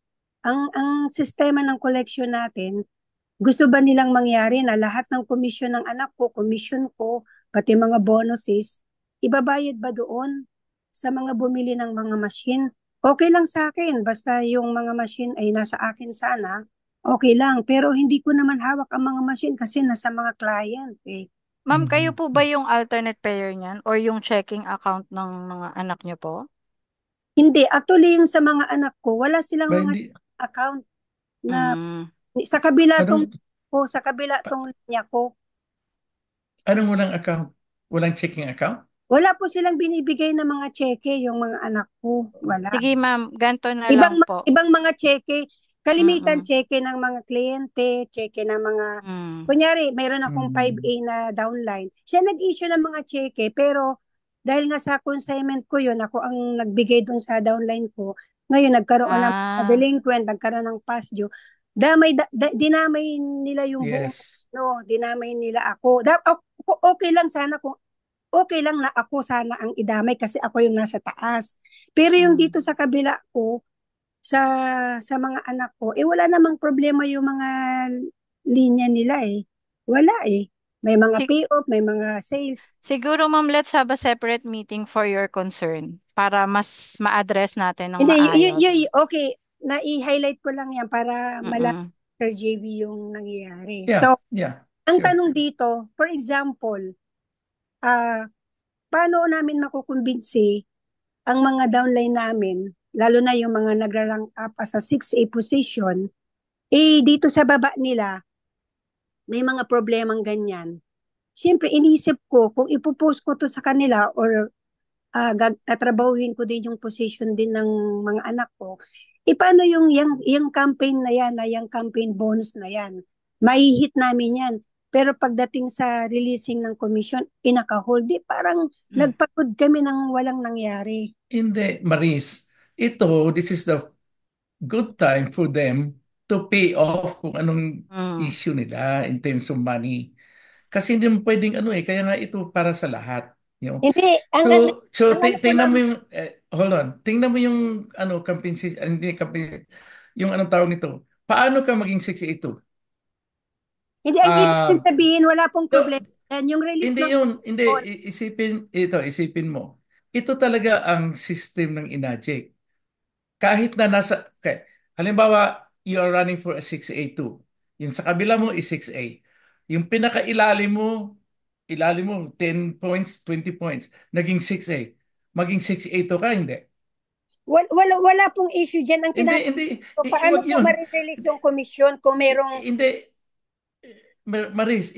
[SPEAKER 8] ang sistema ng collection natin, gusto ba nilang mangyari na lahat ng komisyon ng anak ko, komisyon ko, pati mga bonuses, ibabayad ba doon sa mga bumili ng mga machine? Okay lang sa akin, basta yung mga machine ay nasa akin sana, okay lang. Pero hindi ko naman hawak ang mga machine kasi nasa mga client eh.
[SPEAKER 2] Ma'am, kayo po ba yung alternate payer niyan or yung checking account ng mga anak niyo po?
[SPEAKER 8] Hindi, actually yung sa mga anak ko, wala silang
[SPEAKER 1] Ba,
[SPEAKER 8] mga
[SPEAKER 1] hindi,
[SPEAKER 8] account na
[SPEAKER 2] Mm.
[SPEAKER 8] sa kabila tong
[SPEAKER 1] anong,
[SPEAKER 8] sa kabila tong linya ko.
[SPEAKER 1] anong walang account? Walang checking account?
[SPEAKER 8] Wala po silang binibigay na mga cheque yung mga anak ko. Wala.
[SPEAKER 2] Sige ma'am, ganito na
[SPEAKER 8] Ibang
[SPEAKER 2] lang po.
[SPEAKER 8] ibang mga cheque, kalimitan
[SPEAKER 2] Mm-mm.
[SPEAKER 8] cheque ng mga kliyente, cheque ng mga
[SPEAKER 2] Mm.
[SPEAKER 8] kunyari, mayroon akong
[SPEAKER 1] Mm.
[SPEAKER 8] 5A na downline. Siya nag-issue ng mga cheque pero dahil nga sa consignment ko yun, ako ang nagbigay dun sa downline ko. Ngayon nagkaroon ng mga
[SPEAKER 2] Ah,
[SPEAKER 8] delinquent, nagkaroon ng past due. Dinamay nila yung buong
[SPEAKER 1] Yes.
[SPEAKER 8] dinamay nila ako. Okay lang sana kung okay lang na ako sana ang idamay kasi ako yung nasa taas. Pero yung dito sa kabila ko, sa mga anak ko, wala namang problema yung mga linya nila eh. Wala eh. May mga
[SPEAKER 2] sig-
[SPEAKER 8] payoff, may mga sales.
[SPEAKER 2] siguro ma'am, let's have a separate meeting for your concern para mas ma-address natin ng
[SPEAKER 8] Hindi,
[SPEAKER 2] maayos.
[SPEAKER 8] okay, na-i-highlight ko lang yan para malaman
[SPEAKER 2] Mm-mm.
[SPEAKER 8] Sir JB yung nangyayari.
[SPEAKER 1] Yeah,
[SPEAKER 8] So,
[SPEAKER 1] yeah,
[SPEAKER 8] ang
[SPEAKER 1] sure.
[SPEAKER 8] tanong dito, for example, paano namin makukumbinsi ang mga downline namin, lalo na yung mga nagra-rank up as a 6A position, dito sa baba nila, may mga problemang ganyan. Siyempre, inisip ko, kung ipopost ko to sa kanila or tatrabahuin ko din yung position din ng mga anak ko, paano yung campaign na yan, yung campaign bonus na yan? Mahihit namin yan. Pero pagdating sa releasing ng commission, inaka-hold, parang nagpagod kami ng walang nangyari.
[SPEAKER 1] Hindi, Maris. This is the good time for them to pay off kung anong issue nila in terms of money. Kasi hindi mo pwedeng kaya nga ito para sa lahat. You know?
[SPEAKER 8] Hindi,
[SPEAKER 1] So
[SPEAKER 8] ang ano ko
[SPEAKER 1] tingnan
[SPEAKER 8] lang,
[SPEAKER 1] mo yung, hold on, tingnan mo yung, compensation, hindi, yung anong tawag nito. Paano ka maging 682?
[SPEAKER 8] hindi, ang ibig
[SPEAKER 1] Ah,
[SPEAKER 8] sabihin, wala pong
[SPEAKER 1] no,
[SPEAKER 8] problema. Yan, yung release
[SPEAKER 1] hindi
[SPEAKER 8] ng
[SPEAKER 1] yun, hindi,
[SPEAKER 8] bonus,
[SPEAKER 1] isipin mo. Ito talaga ang system ng INAGIC. Kahit na halimbawa, you are running for a 6A2. Yung sa kabila mo is 6A. Yung ilalim mo 10 points, 20 points, naging 6A. Maging 6A2 ka, hindi.
[SPEAKER 8] wala pong issue dyan. Ang
[SPEAKER 1] Hindi,
[SPEAKER 8] tinatanong
[SPEAKER 1] hindi,
[SPEAKER 8] ko, paano
[SPEAKER 1] wag
[SPEAKER 8] po
[SPEAKER 1] yun.
[SPEAKER 8] ma-release yung commission kung merong
[SPEAKER 1] Hindi, Maris,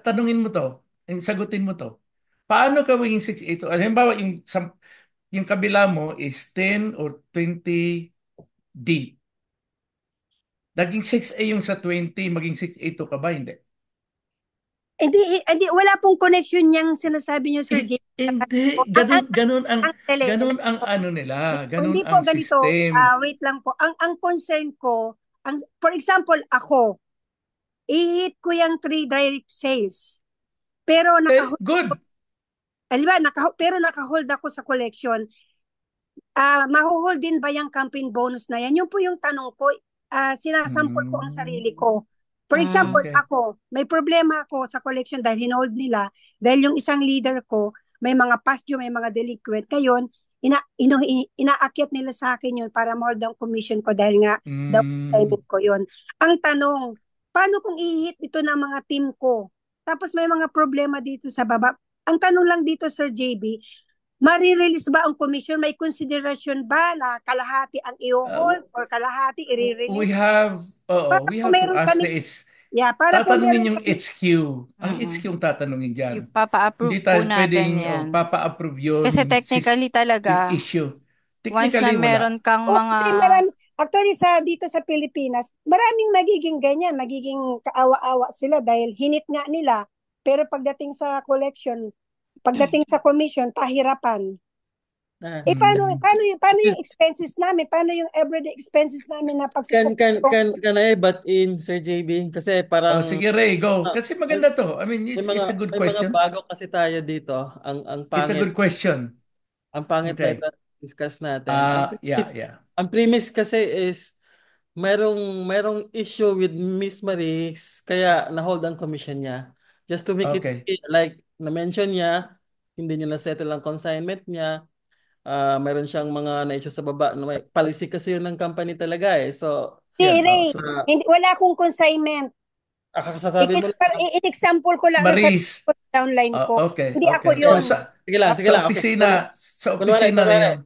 [SPEAKER 1] tanungin mo to, sagutin mo to. Paano ka maging 6A2? Halimbawa, yung kabila mo is 10 or 20 deep. Naging 6A yung sa 20, maging 6A2 ka ba? Hindi.
[SPEAKER 8] Hindi, wala pong connection niyang sinasabi niyo, Sir Jay.
[SPEAKER 1] Hindi, ganun ang ano nila, ganun
[SPEAKER 8] Hindi po
[SPEAKER 1] ang
[SPEAKER 8] ganito,
[SPEAKER 1] system.
[SPEAKER 8] wait lang po. Ang concern ko, for example, ako, i-hit ko yung 3 direct sales. Pero
[SPEAKER 1] Good.
[SPEAKER 8] pero naka-hold ako sa collection. Mahuhold din ba yung campaign bonus na yan? Yun po yung tanong ko. Sinasampol ko ang sarili ko. For example,
[SPEAKER 1] Okay.
[SPEAKER 8] ako, may problema ako sa collection dahil hinold nila, dahil yung isang leader ko, may mga past due, may mga delinquent. Ngayon, inaakyat nila sa akin yun para ma-hold ang commission ko dahil nga daw assignment ko yun. Ang tanong, paano kung i-hit ito ng mga team ko? Tapos may mga problema dito sa baba. Ang tanong lang dito, Sir JB, marirelease ba ang commission? May consideration ba na kalahati ang i-hold or kalahati i-release?
[SPEAKER 1] We have to ask
[SPEAKER 8] Para po
[SPEAKER 1] tatanungin
[SPEAKER 8] meron
[SPEAKER 1] yung HQ. Ang HQ ang tatanungin dyan. Hindi
[SPEAKER 2] Ipapa-approve po
[SPEAKER 1] tayo
[SPEAKER 2] natin
[SPEAKER 1] pwedeng
[SPEAKER 2] yan.
[SPEAKER 1] papa-approve yun,
[SPEAKER 2] Kasi technically
[SPEAKER 1] yung
[SPEAKER 2] talaga,
[SPEAKER 1] issue.
[SPEAKER 2] Once na
[SPEAKER 1] Technically,
[SPEAKER 2] meron
[SPEAKER 1] wala.
[SPEAKER 2] kang
[SPEAKER 8] O
[SPEAKER 2] mga...
[SPEAKER 8] kasi actually dito sa Pilipinas, maraming magiging ganyan, magiging kaawa-awa sila dahil hinit nga nila, pero pagdating sa collection, pagdating sa commission, pahirapan.
[SPEAKER 4] Ah,
[SPEAKER 8] Paano yung expenses namin? Paano yung everyday expenses namin na
[SPEAKER 4] can
[SPEAKER 8] pagsusupport?
[SPEAKER 4] can I butt in, Sir JB? Kasi
[SPEAKER 1] Oh,
[SPEAKER 4] parang
[SPEAKER 1] sige, Ray, go. Kasi
[SPEAKER 4] may,
[SPEAKER 1] maganda to. I mean, it's a good
[SPEAKER 4] may mga
[SPEAKER 1] question.
[SPEAKER 4] bago kasi tayo dito. Ang
[SPEAKER 1] It's a
[SPEAKER 4] pangit
[SPEAKER 1] good question.
[SPEAKER 4] na
[SPEAKER 1] Okay.
[SPEAKER 4] ito discuss natin.
[SPEAKER 1] Yeah.
[SPEAKER 4] Ang premise kasi is merong issue with Miss Maris kaya na-hold ang commission niya. Just to make it
[SPEAKER 1] Okay.
[SPEAKER 4] like na-mention niya, hindi niya na-settle ang consignment niya. Meron siyang mga na-issue sa baba. May policy kasi yun ng company talaga eh. So, yan.
[SPEAKER 8] Ray,
[SPEAKER 1] So,
[SPEAKER 8] wala akong consignment.
[SPEAKER 4] Kasasabi mo lang.
[SPEAKER 8] In-example ko lang na sa
[SPEAKER 1] Maris.
[SPEAKER 8] downline ko.
[SPEAKER 1] Okay.
[SPEAKER 8] Hindi ako
[SPEAKER 1] Okay.
[SPEAKER 8] yun.
[SPEAKER 4] Sige lang.
[SPEAKER 1] Sa
[SPEAKER 4] Okay.
[SPEAKER 1] opisina na yun.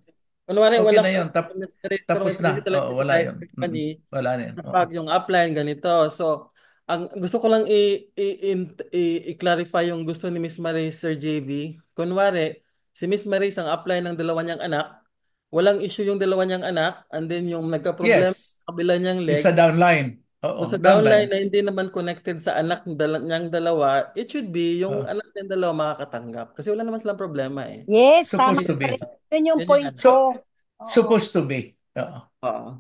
[SPEAKER 1] Okay
[SPEAKER 4] Wala
[SPEAKER 1] na yun.
[SPEAKER 4] pero may
[SPEAKER 1] Tapos
[SPEAKER 4] policy
[SPEAKER 1] na.
[SPEAKER 4] talaga
[SPEAKER 1] Oo,
[SPEAKER 4] sa
[SPEAKER 1] wala
[SPEAKER 4] tayo sa
[SPEAKER 1] yun.
[SPEAKER 4] company.
[SPEAKER 1] Wala na yun.
[SPEAKER 4] Kapag yung upline ganito. So, ang gusto ko lang i-clarify yung gusto ni Miss Maris, Sir JV. Kunwari, si Miss Maris ang upline ng dalawa niyang anak. Walang issue yung dalawa niyang anak. And then yung nagka-problem
[SPEAKER 1] Yes.
[SPEAKER 4] sa kabila niyang
[SPEAKER 1] Yung sa
[SPEAKER 4] leg.
[SPEAKER 1] downline.
[SPEAKER 4] So
[SPEAKER 1] Oo,
[SPEAKER 4] sa downline
[SPEAKER 1] downline.
[SPEAKER 4] na hindi naman connected sa anak niyang dalawa, it should be yung anak niyang dalawa makakatanggap. Kasi wala naman silang problema eh.
[SPEAKER 8] Yes, tama
[SPEAKER 1] Supposed to
[SPEAKER 8] ka rin.
[SPEAKER 1] be.
[SPEAKER 8] Yun yung
[SPEAKER 4] Yun
[SPEAKER 8] point
[SPEAKER 4] yan.
[SPEAKER 8] ko. Oo.
[SPEAKER 1] Supposed to be. Oo.
[SPEAKER 4] Oo.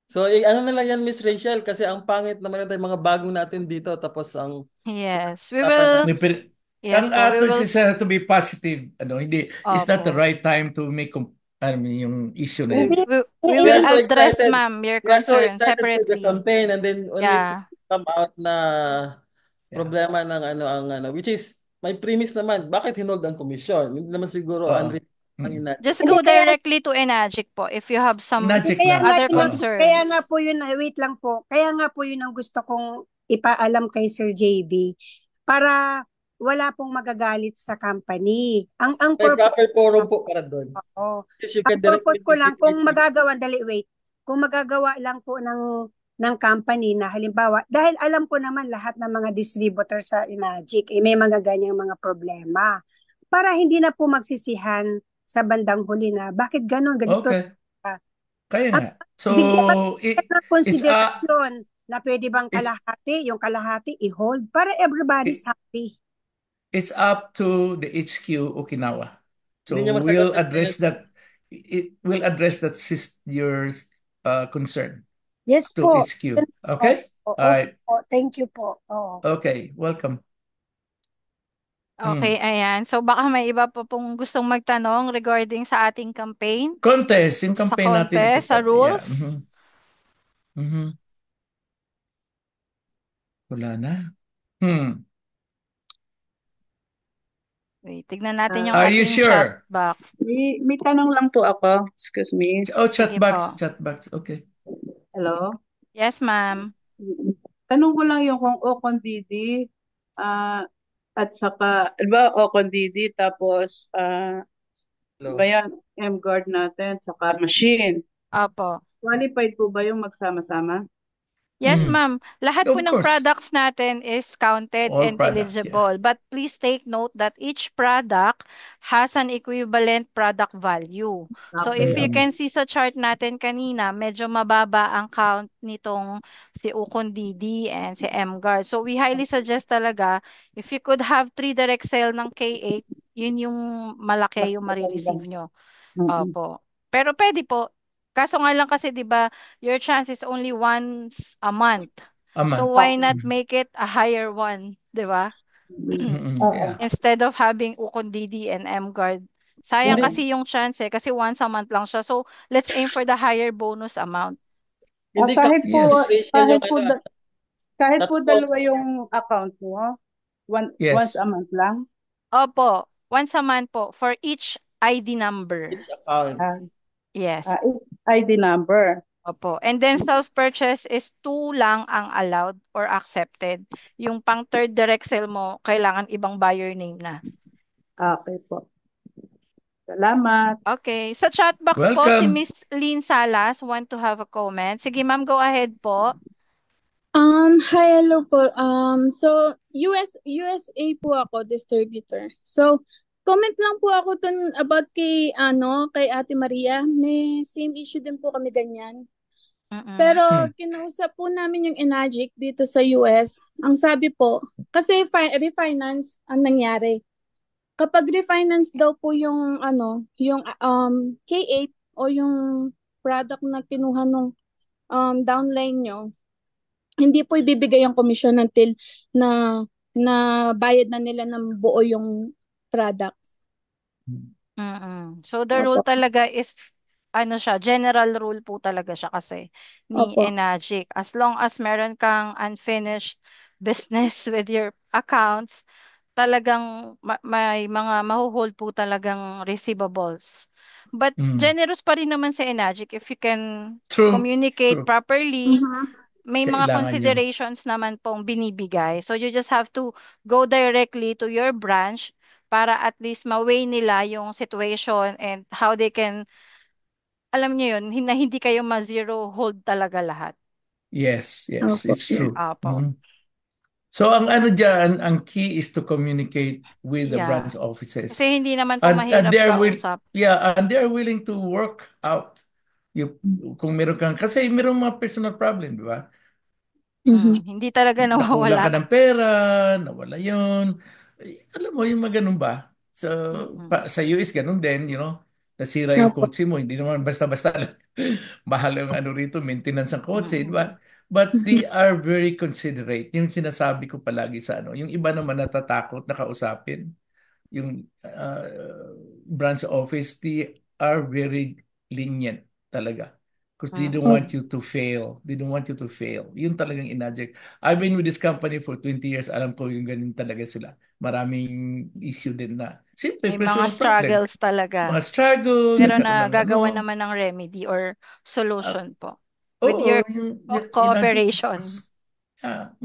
[SPEAKER 4] So, ano na lang yan, Miss Rachel, kasi ang pangit naman natin mga bagong natin dito, tapos ang
[SPEAKER 2] Yes, we
[SPEAKER 4] usapan
[SPEAKER 2] will...
[SPEAKER 4] natin.
[SPEAKER 2] Yes
[SPEAKER 1] Ang
[SPEAKER 2] po, we will...
[SPEAKER 1] atos is to be positive. Hindi, it's not the
[SPEAKER 2] Opo.
[SPEAKER 1] right time to make yung issue na yun.
[SPEAKER 8] Hindi,
[SPEAKER 2] We
[SPEAKER 4] We
[SPEAKER 2] will
[SPEAKER 4] are so
[SPEAKER 2] address,
[SPEAKER 4] excited.
[SPEAKER 2] ma'am, your
[SPEAKER 4] We are so
[SPEAKER 2] concern
[SPEAKER 4] excited for the
[SPEAKER 2] separately.
[SPEAKER 4] campaign and then only to
[SPEAKER 2] Yeah.
[SPEAKER 4] come out na
[SPEAKER 1] Yeah.
[SPEAKER 4] problema ng which is may premise naman, bakit hinold ang komisyon? Hindi naman siguro
[SPEAKER 1] Oo.
[SPEAKER 4] ang
[SPEAKER 2] Just
[SPEAKER 8] Hindi,
[SPEAKER 2] go
[SPEAKER 8] kaya-
[SPEAKER 2] directly to Enagic po if you have some
[SPEAKER 1] Enagic
[SPEAKER 8] Kaya nga,
[SPEAKER 2] other
[SPEAKER 1] Oo.
[SPEAKER 2] concerns.
[SPEAKER 8] kaya nga po yun, wait lang po. Kaya nga po yun ang gusto kong ipaalam kay Sir JB para wala pong magagalit sa company. Ang
[SPEAKER 4] may
[SPEAKER 8] purpose,
[SPEAKER 4] proper forum po para doon.
[SPEAKER 8] oo.
[SPEAKER 4] Because you
[SPEAKER 8] Ang
[SPEAKER 4] can directly
[SPEAKER 8] purpose ko lang,
[SPEAKER 4] visit
[SPEAKER 8] kung
[SPEAKER 4] it.
[SPEAKER 8] magagawa, kung magagawa lang po ng company na halimbawa, dahil alam ko naman lahat ng mga distributor sa Enagic, may mga ganyang mga problema. Para hindi na po magsisihan sa bandang huli na, bakit ganun, ganito.
[SPEAKER 1] Okay. Kaya nga. So,
[SPEAKER 8] Bigyan
[SPEAKER 1] it,
[SPEAKER 8] ng
[SPEAKER 1] it's
[SPEAKER 8] konsiderasyon na pwede bang yung kalahati i-hold para everybody's happy.
[SPEAKER 1] it's up to the HQ Okinawa. So
[SPEAKER 4] Hindi niya masagot
[SPEAKER 1] we'll
[SPEAKER 4] sa
[SPEAKER 1] address
[SPEAKER 4] kanya.
[SPEAKER 1] that. It will address your concern
[SPEAKER 8] Yes
[SPEAKER 1] to
[SPEAKER 8] po.
[SPEAKER 1] HQ. Okay?
[SPEAKER 8] All
[SPEAKER 1] right.
[SPEAKER 8] Po. Thank you po. Oh.
[SPEAKER 1] Okay. Welcome.
[SPEAKER 2] Okay, ayan. So baka may iba pa pong gustong magtanong regarding sa ating campaign,
[SPEAKER 1] Contest. Yung
[SPEAKER 2] sa
[SPEAKER 1] campaign natin.
[SPEAKER 2] contest, sa rules.
[SPEAKER 1] Yeah. Wala na.
[SPEAKER 2] Wait, tignan natin yung
[SPEAKER 1] Are you
[SPEAKER 2] ating
[SPEAKER 1] sure?
[SPEAKER 2] chat box.
[SPEAKER 3] May tanong lang po ako. Excuse me.
[SPEAKER 1] Oh, chat
[SPEAKER 2] Sige
[SPEAKER 1] box.
[SPEAKER 2] po.
[SPEAKER 1] Chat box. Okay.
[SPEAKER 3] Hello?
[SPEAKER 2] Yes, ma'am.
[SPEAKER 3] Tanong ko lang yung kung Ocon Didi at saka, diba Ocon Didi tapos ba yan, M-Guard natin, saka machine.
[SPEAKER 2] Opo.
[SPEAKER 3] Qualified po ba yung magsama-sama?
[SPEAKER 2] Yes, ma'am. Lahat po
[SPEAKER 1] Of
[SPEAKER 2] ng
[SPEAKER 1] course.
[SPEAKER 2] products natin is counted
[SPEAKER 1] All
[SPEAKER 2] and
[SPEAKER 1] product,
[SPEAKER 2] eligible. But please take note that each product has an equivalent product value. So if you can see sa chart natin kanina, medyo mababa ang count nitong si Ukon DD and si M-Guard. So we highly suggest talaga, if you could have 3 direct sale ng K8, yun yung malaki yung marireceive nyo. Opo. Pero pwede po. Kaso nga lang kasi 'di ba, your chance is only once a month. So why not make it a higher one, 'di ba?
[SPEAKER 1] Yeah.
[SPEAKER 2] Instead of having Ukon DD and M-Guard. Sayang kasi yung chance kasi once a month lang siya. So let's aim for the higher bonus amount.
[SPEAKER 4] Hindi
[SPEAKER 3] kahit po,
[SPEAKER 1] Yes.
[SPEAKER 3] kahit po
[SPEAKER 4] Tatlo.
[SPEAKER 3] dalawa yung account mo,
[SPEAKER 1] Yes.
[SPEAKER 3] once a month lang.
[SPEAKER 2] Opo, once a month po for each ID number.
[SPEAKER 4] Each account.
[SPEAKER 2] Yes.
[SPEAKER 3] ID number.
[SPEAKER 2] Opo. And then self-purchase is 2 lang ang allowed or accepted. Yung pang third direct sale mo, kailangan ibang buyer name na.
[SPEAKER 3] Okay po. Salamat.
[SPEAKER 2] Okay. Sa chat box po, si
[SPEAKER 1] Welcome.
[SPEAKER 2] Miss Lynn Salas want to have a comment. Sige ma'am, go ahead po.
[SPEAKER 9] Hi, hello po. So USA po ako, distributor. So, comment lang po ako dun about kay Ate Maria. May same issue din po kami ganyan. Pero
[SPEAKER 1] Hmm.
[SPEAKER 9] kinausap po namin yung Enagic dito sa US. Ang sabi po, kasi refinance ang nangyari. Kapag refinance daw po yung yung K8 o yung product na kinuha nung downline nyo, hindi po ibibigay yung commission until na na bayad na nila ng buo yung product.
[SPEAKER 2] So the rule
[SPEAKER 9] Opo.
[SPEAKER 2] talaga is siya, general rule po talaga siya kasi ni
[SPEAKER 9] Opo.
[SPEAKER 2] Enagic. As long as meron kang unfinished business with your accounts, talagang may mga mahuhold po talagang receivables. But generous pa rin naman sa Enagic if you can
[SPEAKER 1] True.
[SPEAKER 2] communicate
[SPEAKER 1] True.
[SPEAKER 2] properly.
[SPEAKER 9] Mhm.
[SPEAKER 2] May mga
[SPEAKER 1] Kailangan yun.
[SPEAKER 2] considerations naman pong binibigay. So you just have to go directly to your branch para at least ma-weigh nila yung situation and how they can, alam niyo yun, na hindi kayo ma-zero hold talaga lahat.
[SPEAKER 1] Yes, yes,
[SPEAKER 9] Opo.
[SPEAKER 1] it's true.
[SPEAKER 2] Apo.
[SPEAKER 1] So ang ano dyan, ang key is to communicate with the
[SPEAKER 2] Yeah.
[SPEAKER 1] branch offices.
[SPEAKER 2] Kasi hindi naman po
[SPEAKER 1] And
[SPEAKER 2] mahirap
[SPEAKER 1] they are
[SPEAKER 2] kausap.
[SPEAKER 1] and they are willing to work out. Kung meron kang, kasi meron mga personal problem, di ba?
[SPEAKER 2] Hindi talaga
[SPEAKER 1] Nakulang ka
[SPEAKER 2] nawawala.
[SPEAKER 1] ng pera, nawala yun. Alam mo, yung mga ganun ba? So, sa US, ganun din, nasira yung
[SPEAKER 9] Opo.
[SPEAKER 1] kotse mo, hindi naman basta-basta lang. Mahal yung ano rito, maintenance ng kotse, di ba? But they are very considerate. Yung sinasabi ko palagi sa yung iba naman natatakot na kausapin yung branch office, they are very lenient talaga. Because they don't want you to fail. They don't want you to fail. Yun talagang inaject. I've been with this company for 20 years. Alam ko yung ganun talaga sila. Maraming issue din na. Simple,
[SPEAKER 2] May mga
[SPEAKER 1] personal problem.
[SPEAKER 2] struggles talaga.
[SPEAKER 1] Mga struggle,
[SPEAKER 2] Pero
[SPEAKER 1] nagkaroon ng
[SPEAKER 2] nagagawa naman ng remedy or solution po. With
[SPEAKER 1] Oo,
[SPEAKER 2] your
[SPEAKER 1] yung inaject.
[SPEAKER 2] cooperation.
[SPEAKER 1] Yeah.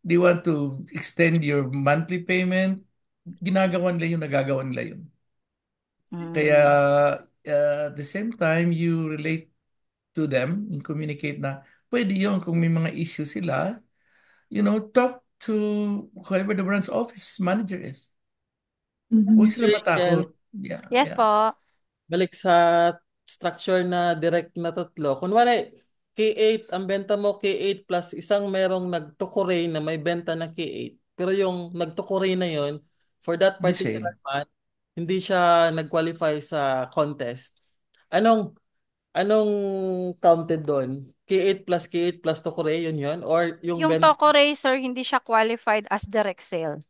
[SPEAKER 1] They want to extend your monthly payment. Ginagawa nila yun, nagagawa nila yun. Kaya at the same time, you relate to them and communicate na pwede yun kung may mga issue sila, talk to whoever the branch office manager is. Huwag
[SPEAKER 4] Sir
[SPEAKER 1] sila
[SPEAKER 4] Jen,
[SPEAKER 1] matakot. Yeah,
[SPEAKER 2] Yes
[SPEAKER 1] yeah.
[SPEAKER 2] po.
[SPEAKER 4] balik sa structure na direct na tatlo. Kunwari, K8, ang benta mo K8 plus isang merong nagtukuray na may benta na K8. Pero yung nagtukuray na yon for that
[SPEAKER 1] Hindi
[SPEAKER 4] particular
[SPEAKER 1] sale.
[SPEAKER 4] month, hindi siya nag-qualify sa contest. Anong anong counted doon? K8 plus K8 plus tukuray, yun? Or yung
[SPEAKER 2] Yung Toco Racer, hindi siya qualified as direct sale.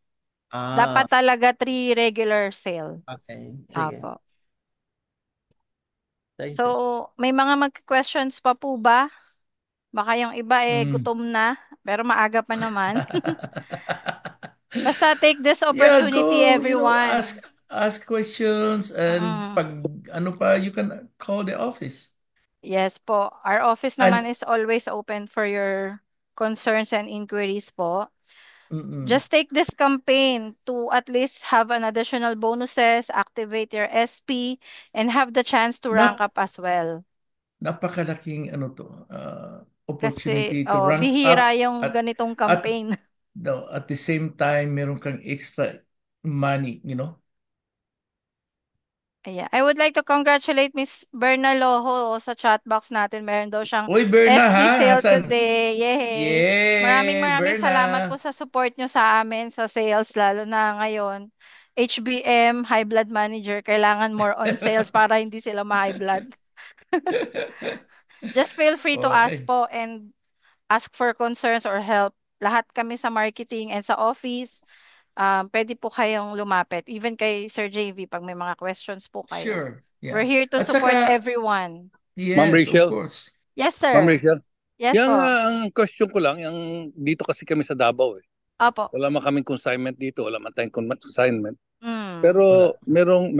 [SPEAKER 2] Dapat talaga 3 regular sale.
[SPEAKER 4] Okay, sige.
[SPEAKER 2] Apo.
[SPEAKER 4] Thank
[SPEAKER 2] So,
[SPEAKER 4] you.
[SPEAKER 2] may mga mag-questions pa po ba? Baka yung iba gutom na, pero maaga pa naman. Basta take this
[SPEAKER 1] Yeah,
[SPEAKER 2] opportunity,
[SPEAKER 1] go,
[SPEAKER 2] everyone.
[SPEAKER 1] ask questions and pag ano pa, you can call the office.
[SPEAKER 2] Yes po. Our office
[SPEAKER 1] And
[SPEAKER 2] naman is always open for your concerns and inquiries po.
[SPEAKER 1] mm-mm.
[SPEAKER 2] Just take this campaign to at least have an additional bonuses, activate your SP, and have the chance to rank up as well.
[SPEAKER 1] Napakalaking
[SPEAKER 2] Kasi
[SPEAKER 1] opportunity to rank
[SPEAKER 2] bihira
[SPEAKER 1] up
[SPEAKER 2] yung ganitong
[SPEAKER 1] at
[SPEAKER 2] campaign.
[SPEAKER 1] at the same time meron kang extra money.
[SPEAKER 2] Ayan. I would like to congratulate Miss Berna Loho sa chat box natin. Meron daw siyang
[SPEAKER 1] Uy, Berna
[SPEAKER 2] SP
[SPEAKER 1] ha,
[SPEAKER 2] sale
[SPEAKER 1] Hasan.
[SPEAKER 2] today. Yay! Maraming
[SPEAKER 1] Yeah,
[SPEAKER 2] salamat po
[SPEAKER 1] Berna.
[SPEAKER 2] sa support nyo sa amin sa sales, lalo na ngayon. HBM, High Blood Manager, kailangan more on sales para hindi sila ma-high blood. Just feel free to ask
[SPEAKER 1] Okay.
[SPEAKER 2] po and ask for concerns or help. Lahat kami sa marketing and sa office, pwede po kayong lumapit. Even kay Sir JV pag may mga questions po kayo.
[SPEAKER 1] Sure.
[SPEAKER 2] We're
[SPEAKER 1] Yeah.
[SPEAKER 2] here to
[SPEAKER 1] At
[SPEAKER 2] support
[SPEAKER 1] saka,
[SPEAKER 2] everyone.
[SPEAKER 6] Ma'am
[SPEAKER 1] yes, of
[SPEAKER 6] Rachel,
[SPEAKER 1] course.
[SPEAKER 2] Yes,
[SPEAKER 6] Ma'am
[SPEAKER 2] sir.
[SPEAKER 6] Rachel.
[SPEAKER 2] Yes
[SPEAKER 6] Yang
[SPEAKER 2] po.
[SPEAKER 6] ang question ko lang, yung dito kasi kami sa Davao eh.
[SPEAKER 2] Opo.
[SPEAKER 6] Wala man kaming consignment dito, wala man tayong consignment.
[SPEAKER 2] Mm.
[SPEAKER 6] Pero merong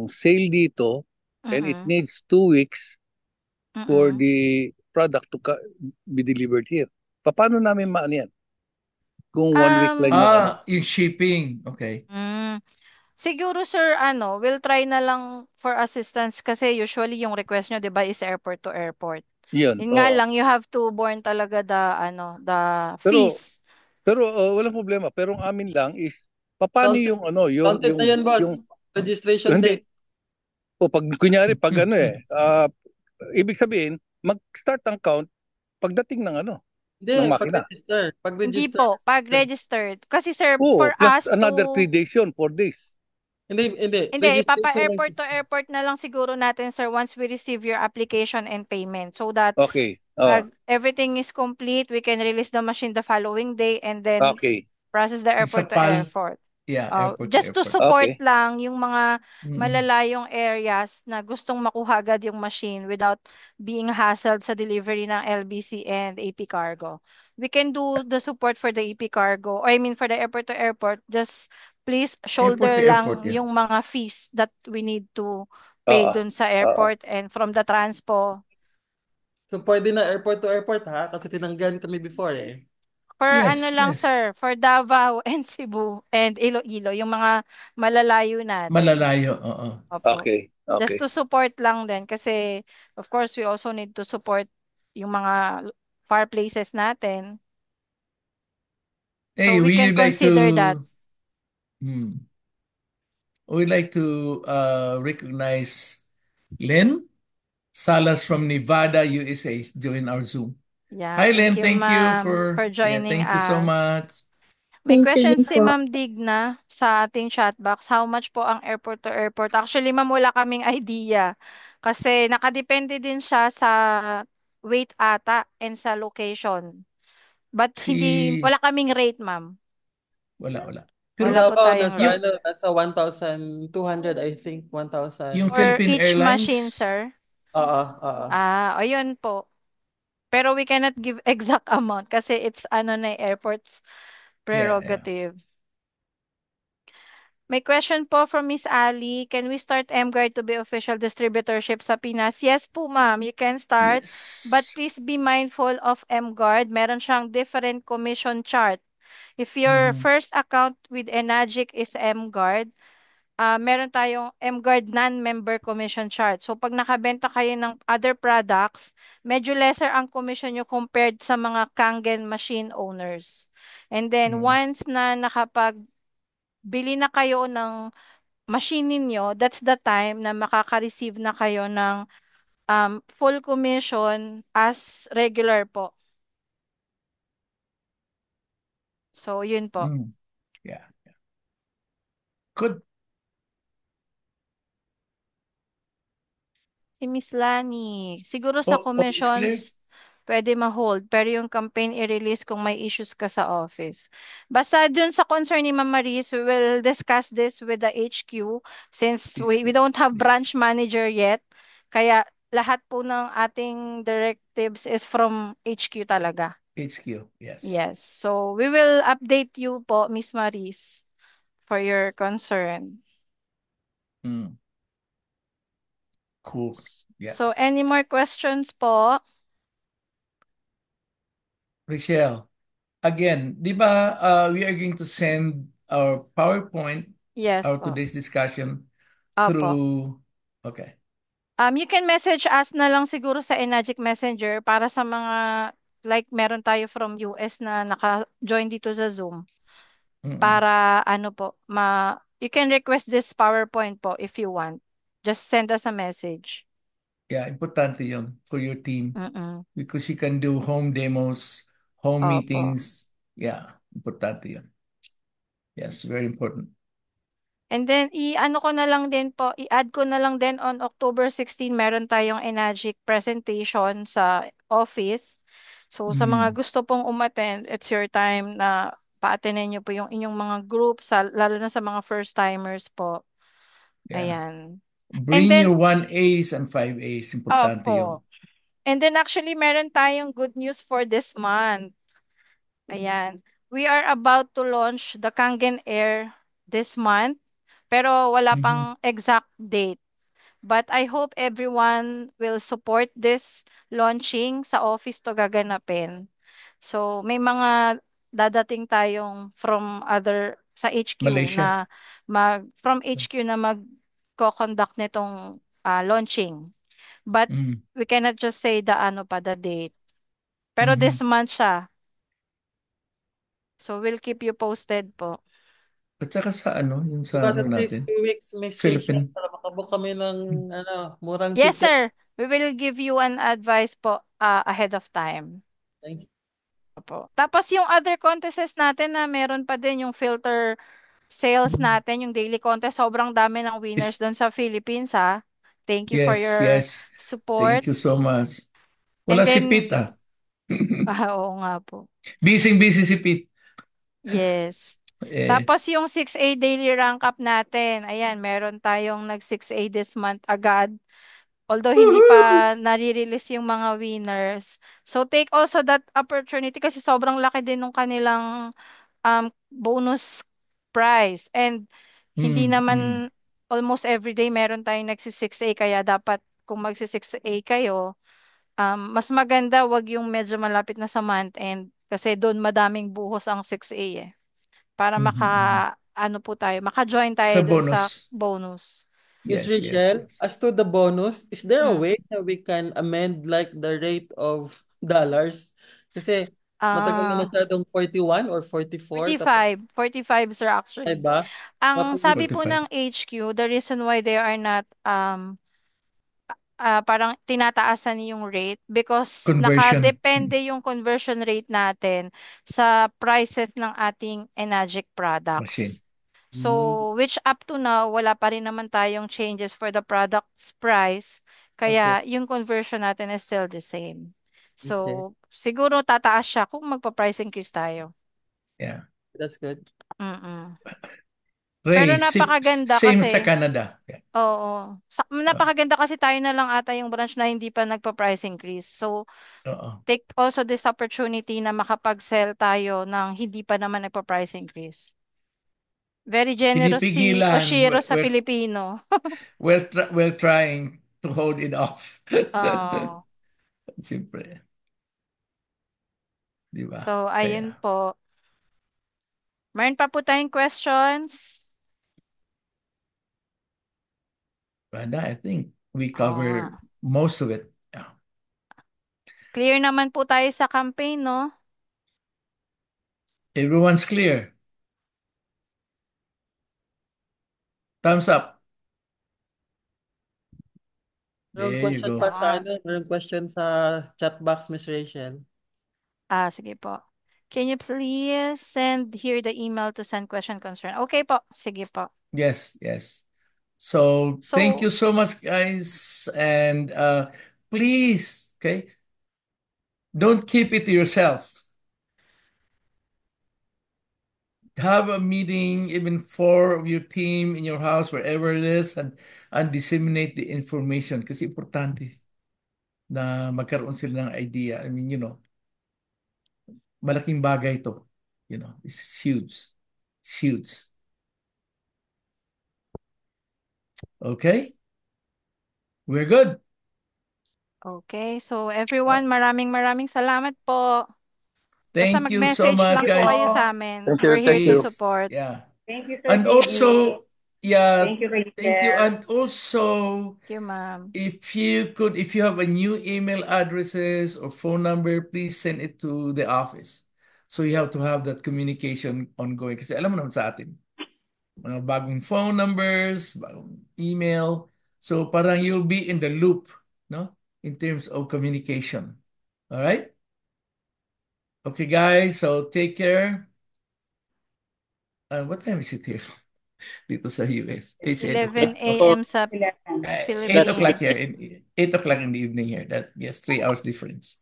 [SPEAKER 6] sale dito and it needs 2 weeks for the product to be delivered here. Paano namin maano yan? Kung 1 week lang yung
[SPEAKER 1] yung shipping. Okay.
[SPEAKER 2] Siguro sir, we'll try na lang for assistance kasi usually yung request nyo, 'di ba, is airport to airport.
[SPEAKER 6] Yun,
[SPEAKER 2] Yun nga
[SPEAKER 6] oo.
[SPEAKER 2] lang, you have to born talaga the
[SPEAKER 6] Pero
[SPEAKER 2] fees.
[SPEAKER 6] pero walang problema. Pero ang amin lang is Paano
[SPEAKER 4] Counted,
[SPEAKER 6] yung ano,
[SPEAKER 4] counted na yan, boss.
[SPEAKER 6] yung
[SPEAKER 4] Registration
[SPEAKER 6] hindi
[SPEAKER 4] date.
[SPEAKER 6] o pag kunyari pag ibig sabihin mag-start ang count pagdating ng
[SPEAKER 4] Hindi,
[SPEAKER 6] ng makina.
[SPEAKER 4] pag-register.
[SPEAKER 2] Hindi
[SPEAKER 4] Pag-register
[SPEAKER 2] po,
[SPEAKER 4] sa
[SPEAKER 2] pag
[SPEAKER 4] system.
[SPEAKER 2] registered. Kasi sir,
[SPEAKER 6] Oo,
[SPEAKER 2] for
[SPEAKER 6] plus
[SPEAKER 2] us
[SPEAKER 6] another
[SPEAKER 2] to
[SPEAKER 6] 3 days yun, 4 days.
[SPEAKER 4] Hindi.
[SPEAKER 2] Hindi,
[SPEAKER 4] Registration ng
[SPEAKER 2] ipapa-airport to
[SPEAKER 4] system.
[SPEAKER 2] airport na lang siguro natin, sir, once we receive your application and payment. So that
[SPEAKER 6] Okay.
[SPEAKER 2] pag everything is complete, we can release the machine the following day and then
[SPEAKER 6] Okay.
[SPEAKER 2] process the
[SPEAKER 1] Yung sa
[SPEAKER 2] airport to
[SPEAKER 1] PAL,
[SPEAKER 2] airport.
[SPEAKER 1] yeah, airport to
[SPEAKER 2] Just to
[SPEAKER 1] airport.
[SPEAKER 2] support
[SPEAKER 6] Okay.
[SPEAKER 2] lang yung mga
[SPEAKER 1] Mm-mm.
[SPEAKER 2] malalayong areas na gustong makuha agad yung machine without being hassled sa delivery ng LBC and AP Cargo. We can do the support for the AP Cargo, or I mean for the airport to airport. Just please
[SPEAKER 1] Airport
[SPEAKER 2] shoulder
[SPEAKER 1] to airport,
[SPEAKER 2] lang
[SPEAKER 1] yeah.
[SPEAKER 2] yung mga fees that we need to pay
[SPEAKER 6] Oo.
[SPEAKER 2] dun sa
[SPEAKER 6] Oo.
[SPEAKER 2] airport and from the transpo.
[SPEAKER 4] So, pwede na airport to airport, ha? Kasi tinanggan kami before, eh.
[SPEAKER 2] For ano
[SPEAKER 1] Yes,
[SPEAKER 2] lang
[SPEAKER 1] yes.
[SPEAKER 2] sir, for Davao and Cebu and Iloilo, yung mga malalayo natin.
[SPEAKER 1] Malalayo, oo.
[SPEAKER 2] Opo.
[SPEAKER 6] Okay.
[SPEAKER 2] Just
[SPEAKER 6] Okay.
[SPEAKER 2] to support lang din kasi of course we also need to support yung mga far places natin. So
[SPEAKER 1] Hey,
[SPEAKER 2] we can
[SPEAKER 1] we like
[SPEAKER 2] consider that.
[SPEAKER 1] to hmm, we like to recognize Lynn Salas from Nevada, USA, join our Zoom.
[SPEAKER 2] Yeah,
[SPEAKER 1] Hi,
[SPEAKER 2] thank
[SPEAKER 1] Lynn.
[SPEAKER 2] you
[SPEAKER 1] Thank you
[SPEAKER 2] ma'am
[SPEAKER 1] for
[SPEAKER 2] for joining
[SPEAKER 1] thank you so
[SPEAKER 2] us.
[SPEAKER 1] much.
[SPEAKER 2] May
[SPEAKER 9] Thank you
[SPEAKER 2] question
[SPEAKER 9] din
[SPEAKER 2] si
[SPEAKER 9] po.
[SPEAKER 2] Ma'am Digna sa ating chat box. How much po ang airport to airport? Actually, ma'am, wala kaming idea. Kasi nakadepende din siya sa weight ata and sa location. But
[SPEAKER 1] Si
[SPEAKER 2] wala kaming rate, ma'am.
[SPEAKER 1] wala.
[SPEAKER 4] Yung
[SPEAKER 2] Wala
[SPEAKER 1] Pero
[SPEAKER 2] po
[SPEAKER 4] Davao,
[SPEAKER 2] tayong
[SPEAKER 1] yung
[SPEAKER 2] rate.
[SPEAKER 4] nasa 1,200, I think.
[SPEAKER 1] yung
[SPEAKER 4] 1,000.
[SPEAKER 2] For
[SPEAKER 1] Philippine
[SPEAKER 2] each machine,
[SPEAKER 1] Airlines,
[SPEAKER 2] sir.
[SPEAKER 4] Oo.
[SPEAKER 2] Ayun po. Pero we cannot give exact amount kasi it's ano na airport's
[SPEAKER 1] yeah.
[SPEAKER 2] prerogative. May question po from Miss Ali. Can we start MGuard to be official distributorship sa Pinas? Yes po, ma'am. You can start. But
[SPEAKER 1] Yes.
[SPEAKER 2] please be mindful of MGuard. Meron siyang different commission chart. If your
[SPEAKER 1] Mhm.
[SPEAKER 2] first account with Enagic is MGuard, meron tayong MGuard non-member commission chart. So pag nakabenta kayo ng other products, medyo lesser ang commission nyo compared sa mga Kangen machine owners. And then
[SPEAKER 1] Mm.
[SPEAKER 2] once na bili na kayo ng machine ninyo, that's the time na makaka-receive na kayo ng full commission as regular po. So, yun po.
[SPEAKER 1] Mm. Yeah. Good.
[SPEAKER 2] Si Miss Lani, siguro sa
[SPEAKER 1] It's clear.
[SPEAKER 2] commissions, pwede ma-hold, pero yung campaign i-release kung may issues ka sa office. Basta dun sa concern ni Ma'am Maris, we will discuss this with the HQ since we don't have
[SPEAKER 1] Yes.
[SPEAKER 2] branch manager yet. Kaya lahat po ng ating directives is from HQ talaga.
[SPEAKER 1] HQ, yes.
[SPEAKER 2] Yes. So we will update you po, Miss Maris, for your concern.
[SPEAKER 1] Mm. Cool. Yeah.
[SPEAKER 2] So any more questions po?
[SPEAKER 1] Rochelle, again, di ba we are going to send our PowerPoint,
[SPEAKER 2] Yes
[SPEAKER 1] our
[SPEAKER 2] po.
[SPEAKER 1] today's discussion
[SPEAKER 2] Opo.
[SPEAKER 1] through, okay.
[SPEAKER 2] You can message us na lang siguro sa Enagic Messenger para sa mga like meron tayo from US na naka-join dito sa Zoom
[SPEAKER 1] Mm-mm.
[SPEAKER 2] para ano po, you can request this PowerPoint po if you want. Just send us a message.
[SPEAKER 1] Yeah, importante yon for your team
[SPEAKER 2] Mm-mm.
[SPEAKER 1] because you can do home demos, home
[SPEAKER 2] Opo.
[SPEAKER 1] meetings. Yeah, importante yon. Yes, very important.
[SPEAKER 2] And then, i-ano ko na lang din po, i-add ko na lang din on October 16, meron tayong Enagic presentation sa office. So, sa mga
[SPEAKER 1] Mm.
[SPEAKER 2] gusto pong umattend, it's your time na pa-attendan nyo po yung inyong mga group, lalo na sa mga first-timers po.
[SPEAKER 1] Yeah.
[SPEAKER 2] Ayan. And
[SPEAKER 1] Bring
[SPEAKER 2] then,
[SPEAKER 1] your 1As and 5As. Importante yon.
[SPEAKER 2] opo. And then actually, meron tayong good news for this month. Ayan. We are about to launch the Kangen Air this month, pero wala
[SPEAKER 1] Mhm.
[SPEAKER 2] pang exact date. But I hope everyone will support this launching sa office to gaganapin. So may mga dadating tayong from other sa HQ
[SPEAKER 1] Malaysia.
[SPEAKER 2] na from HQ na mag-conduct nitong launching. But
[SPEAKER 1] Mm.
[SPEAKER 2] we cannot just say the date. Pero this
[SPEAKER 1] Mhm.
[SPEAKER 2] month siya. So we'll keep you posted po.
[SPEAKER 1] At saka sa ano, yung sa
[SPEAKER 4] Bukas
[SPEAKER 1] ano
[SPEAKER 4] at least
[SPEAKER 1] natin,
[SPEAKER 4] 2 weeks message siya
[SPEAKER 1] Philippine.
[SPEAKER 4] para makabook kami ng murang
[SPEAKER 2] Yes,
[SPEAKER 4] ticket.
[SPEAKER 2] sir. We will give you an advice po ahead of time.
[SPEAKER 4] Thank you.
[SPEAKER 2] Opo. Tapos yung other contests natin na meron pa din yung filter sales natin, yung daily contest, sobrang dami ng winners
[SPEAKER 1] Is,
[SPEAKER 2] doon sa Philippines, ha. Thank you for
[SPEAKER 1] yes,
[SPEAKER 2] your
[SPEAKER 1] yes.
[SPEAKER 2] support.
[SPEAKER 1] Thank you so much.
[SPEAKER 2] And
[SPEAKER 1] Wala si
[SPEAKER 2] then,
[SPEAKER 1] Pete ah.
[SPEAKER 2] oo nga po.
[SPEAKER 1] Busy si Pete.
[SPEAKER 2] Yes.
[SPEAKER 1] Eh,
[SPEAKER 2] Tapos yung 6A daily rank up natin, ayan, meron tayong nag 6A this month agad. Although hindi
[SPEAKER 1] woohoo!
[SPEAKER 2] pa nare-release yung mga winners. So take also that opportunity kasi sobrang laki din ng kanilang bonus prize. And hindi
[SPEAKER 1] Hmm, hmm.
[SPEAKER 2] naman almost every day meron tayong nagsi-6A kaya dapat kung magsi-6A kayo, mas maganda wag yung medyo malapit na sa month end kasi doon madaming buhos ang 6A eh. Para
[SPEAKER 1] Mhm.
[SPEAKER 2] ano po tayo, maka-join tayo
[SPEAKER 1] Sa
[SPEAKER 2] dun sa
[SPEAKER 1] bonus.
[SPEAKER 2] bonus.
[SPEAKER 4] Miss
[SPEAKER 1] Yes, yes,
[SPEAKER 4] Rachel,
[SPEAKER 1] yes.
[SPEAKER 4] as to the bonus, is there a
[SPEAKER 2] Mm.
[SPEAKER 4] way that we can amend like the rate of dollars? Kasi matagal na
[SPEAKER 2] Ah,
[SPEAKER 4] masyadong 41 or 44 tapos
[SPEAKER 2] 45 sir
[SPEAKER 4] ay
[SPEAKER 2] actually.
[SPEAKER 4] ba?
[SPEAKER 2] Ang
[SPEAKER 4] Tapos
[SPEAKER 2] sabi po
[SPEAKER 1] 45.
[SPEAKER 2] ng HQ, the reason why they are not parang tinataasan yung rate because
[SPEAKER 1] Conversion
[SPEAKER 2] nakadepende yung conversion rate natin sa prices ng ating Enagic
[SPEAKER 1] machine.
[SPEAKER 2] products.
[SPEAKER 4] mm,
[SPEAKER 2] So, which up to now, wala pa rin naman tayong changes for the product's price.
[SPEAKER 4] okay,
[SPEAKER 2] Kaya yung conversion natin is still the same.
[SPEAKER 4] okay.
[SPEAKER 2] So, siguro tataas siya kung magpa-price increase tayo.
[SPEAKER 1] Yeah.
[SPEAKER 4] That's good.
[SPEAKER 2] Mm-mm. Pero
[SPEAKER 1] Ray,
[SPEAKER 2] napakaganda
[SPEAKER 1] same sa
[SPEAKER 2] kasi,
[SPEAKER 1] Canada. Yeah.
[SPEAKER 2] oo.
[SPEAKER 1] Uh,
[SPEAKER 2] Napakaganda kasi tayo na lang ata yung branch na hindi pa nagpa-price increase. So,
[SPEAKER 1] Oo.
[SPEAKER 2] take also this opportunity na makapag-sell tayo ng hindi pa naman nagpa-price increase. Very generous si
[SPEAKER 1] Pinipigilan.
[SPEAKER 2] Oshiro sa Pilipino.
[SPEAKER 1] We're trying to hold it off.
[SPEAKER 2] Oh.
[SPEAKER 1] Siyempre, di ba?
[SPEAKER 2] So, ayun
[SPEAKER 1] Kaya,
[SPEAKER 2] po. Meron pa po tayong questions?
[SPEAKER 1] Randa, I think we
[SPEAKER 2] Oo nga.
[SPEAKER 1] covered most of it. Yeah.
[SPEAKER 2] Clear naman po tayo sa campaign, no?
[SPEAKER 1] Everyone's clear. Thumbs up.
[SPEAKER 4] Merong
[SPEAKER 1] There you
[SPEAKER 4] question
[SPEAKER 1] go.
[SPEAKER 4] pa sa merong question sa chat box, Miss Rachel.
[SPEAKER 2] Sige po. Can you please send here the email to send question concern? Okay po. Sige po.
[SPEAKER 1] Yes, yes. So thank
[SPEAKER 2] So,
[SPEAKER 1] you so much, guys. And please, okay, don't keep it to yourself. Have a meeting, even four of your team in your house, wherever it is, and disseminate the information. Kasi importante na magkaroon sila ng idea. I mean, malaking bagay to. It's huge. It's huge. Okay? We're good.
[SPEAKER 2] okay. So, everyone, maraming salamat po. Basta
[SPEAKER 1] Thank you so
[SPEAKER 2] mag-message
[SPEAKER 1] much,
[SPEAKER 2] lang po
[SPEAKER 1] guys.
[SPEAKER 2] kayo sa amin.
[SPEAKER 6] Thank you,
[SPEAKER 2] We're here
[SPEAKER 6] thank
[SPEAKER 2] to
[SPEAKER 6] you.
[SPEAKER 1] Please.
[SPEAKER 2] support.
[SPEAKER 1] Yeah.
[SPEAKER 7] Thank you, Sir
[SPEAKER 1] And
[SPEAKER 7] JB.
[SPEAKER 1] also, yeah,
[SPEAKER 7] Thank you,
[SPEAKER 1] thank you.
[SPEAKER 7] Rachel.
[SPEAKER 1] And also,
[SPEAKER 2] Thank you, ma'am.
[SPEAKER 1] if you have a new email addresses or phone number, please send it to the office. So you have to have that communication ongoing. Kasi alam mo naman sa atin, mga bagong phone numbers, bagong email. So parang you'll be in the loop, no? In terms of communication. All right? Okay, guys. So take care. What time is it here? Dito sa US. It's 8 o'clock.
[SPEAKER 2] 11
[SPEAKER 1] Okay.
[SPEAKER 2] a.m. sa
[SPEAKER 1] 8
[SPEAKER 4] That's
[SPEAKER 1] o'clock
[SPEAKER 2] Philippines.
[SPEAKER 1] here. 8 o'clock in the evening here. Yes, 3 hours difference.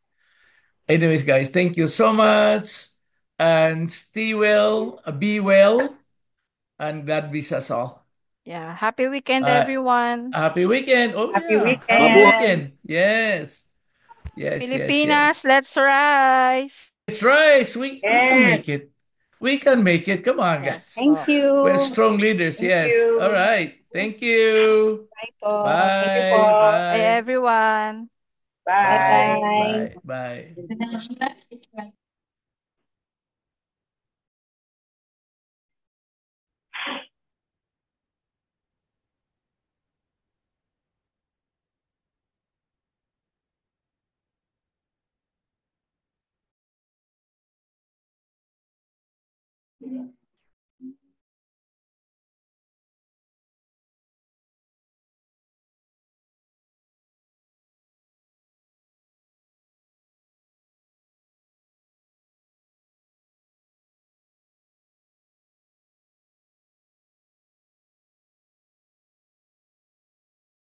[SPEAKER 1] Anyways, guys, thank you so much. And stay well, be well, and God bless us all.
[SPEAKER 2] Yeah. Happy weekend,
[SPEAKER 1] Uh,
[SPEAKER 2] everyone.
[SPEAKER 1] Happy weekend. Oh,
[SPEAKER 7] Happy
[SPEAKER 1] yeah. Happy
[SPEAKER 6] Mabuhay.
[SPEAKER 7] weekend.
[SPEAKER 1] weekend. Yes. Yes, yes,
[SPEAKER 2] Pilipinas,
[SPEAKER 1] yes.
[SPEAKER 2] let's rise.
[SPEAKER 1] It's right. We can
[SPEAKER 7] Yes.
[SPEAKER 1] make it. We can make it. Come on,
[SPEAKER 2] Yes
[SPEAKER 1] guys.
[SPEAKER 7] Thank
[SPEAKER 2] po.
[SPEAKER 1] We're
[SPEAKER 7] you.
[SPEAKER 1] strong leaders.
[SPEAKER 7] Thank
[SPEAKER 1] Yes. All
[SPEAKER 7] you.
[SPEAKER 1] right. Thank you.
[SPEAKER 7] Bye po. Thank you po.
[SPEAKER 1] Bye.
[SPEAKER 2] Bye,
[SPEAKER 1] Bye.
[SPEAKER 2] everyone.
[SPEAKER 1] Bye.
[SPEAKER 7] Bye.
[SPEAKER 1] Bye. Bye.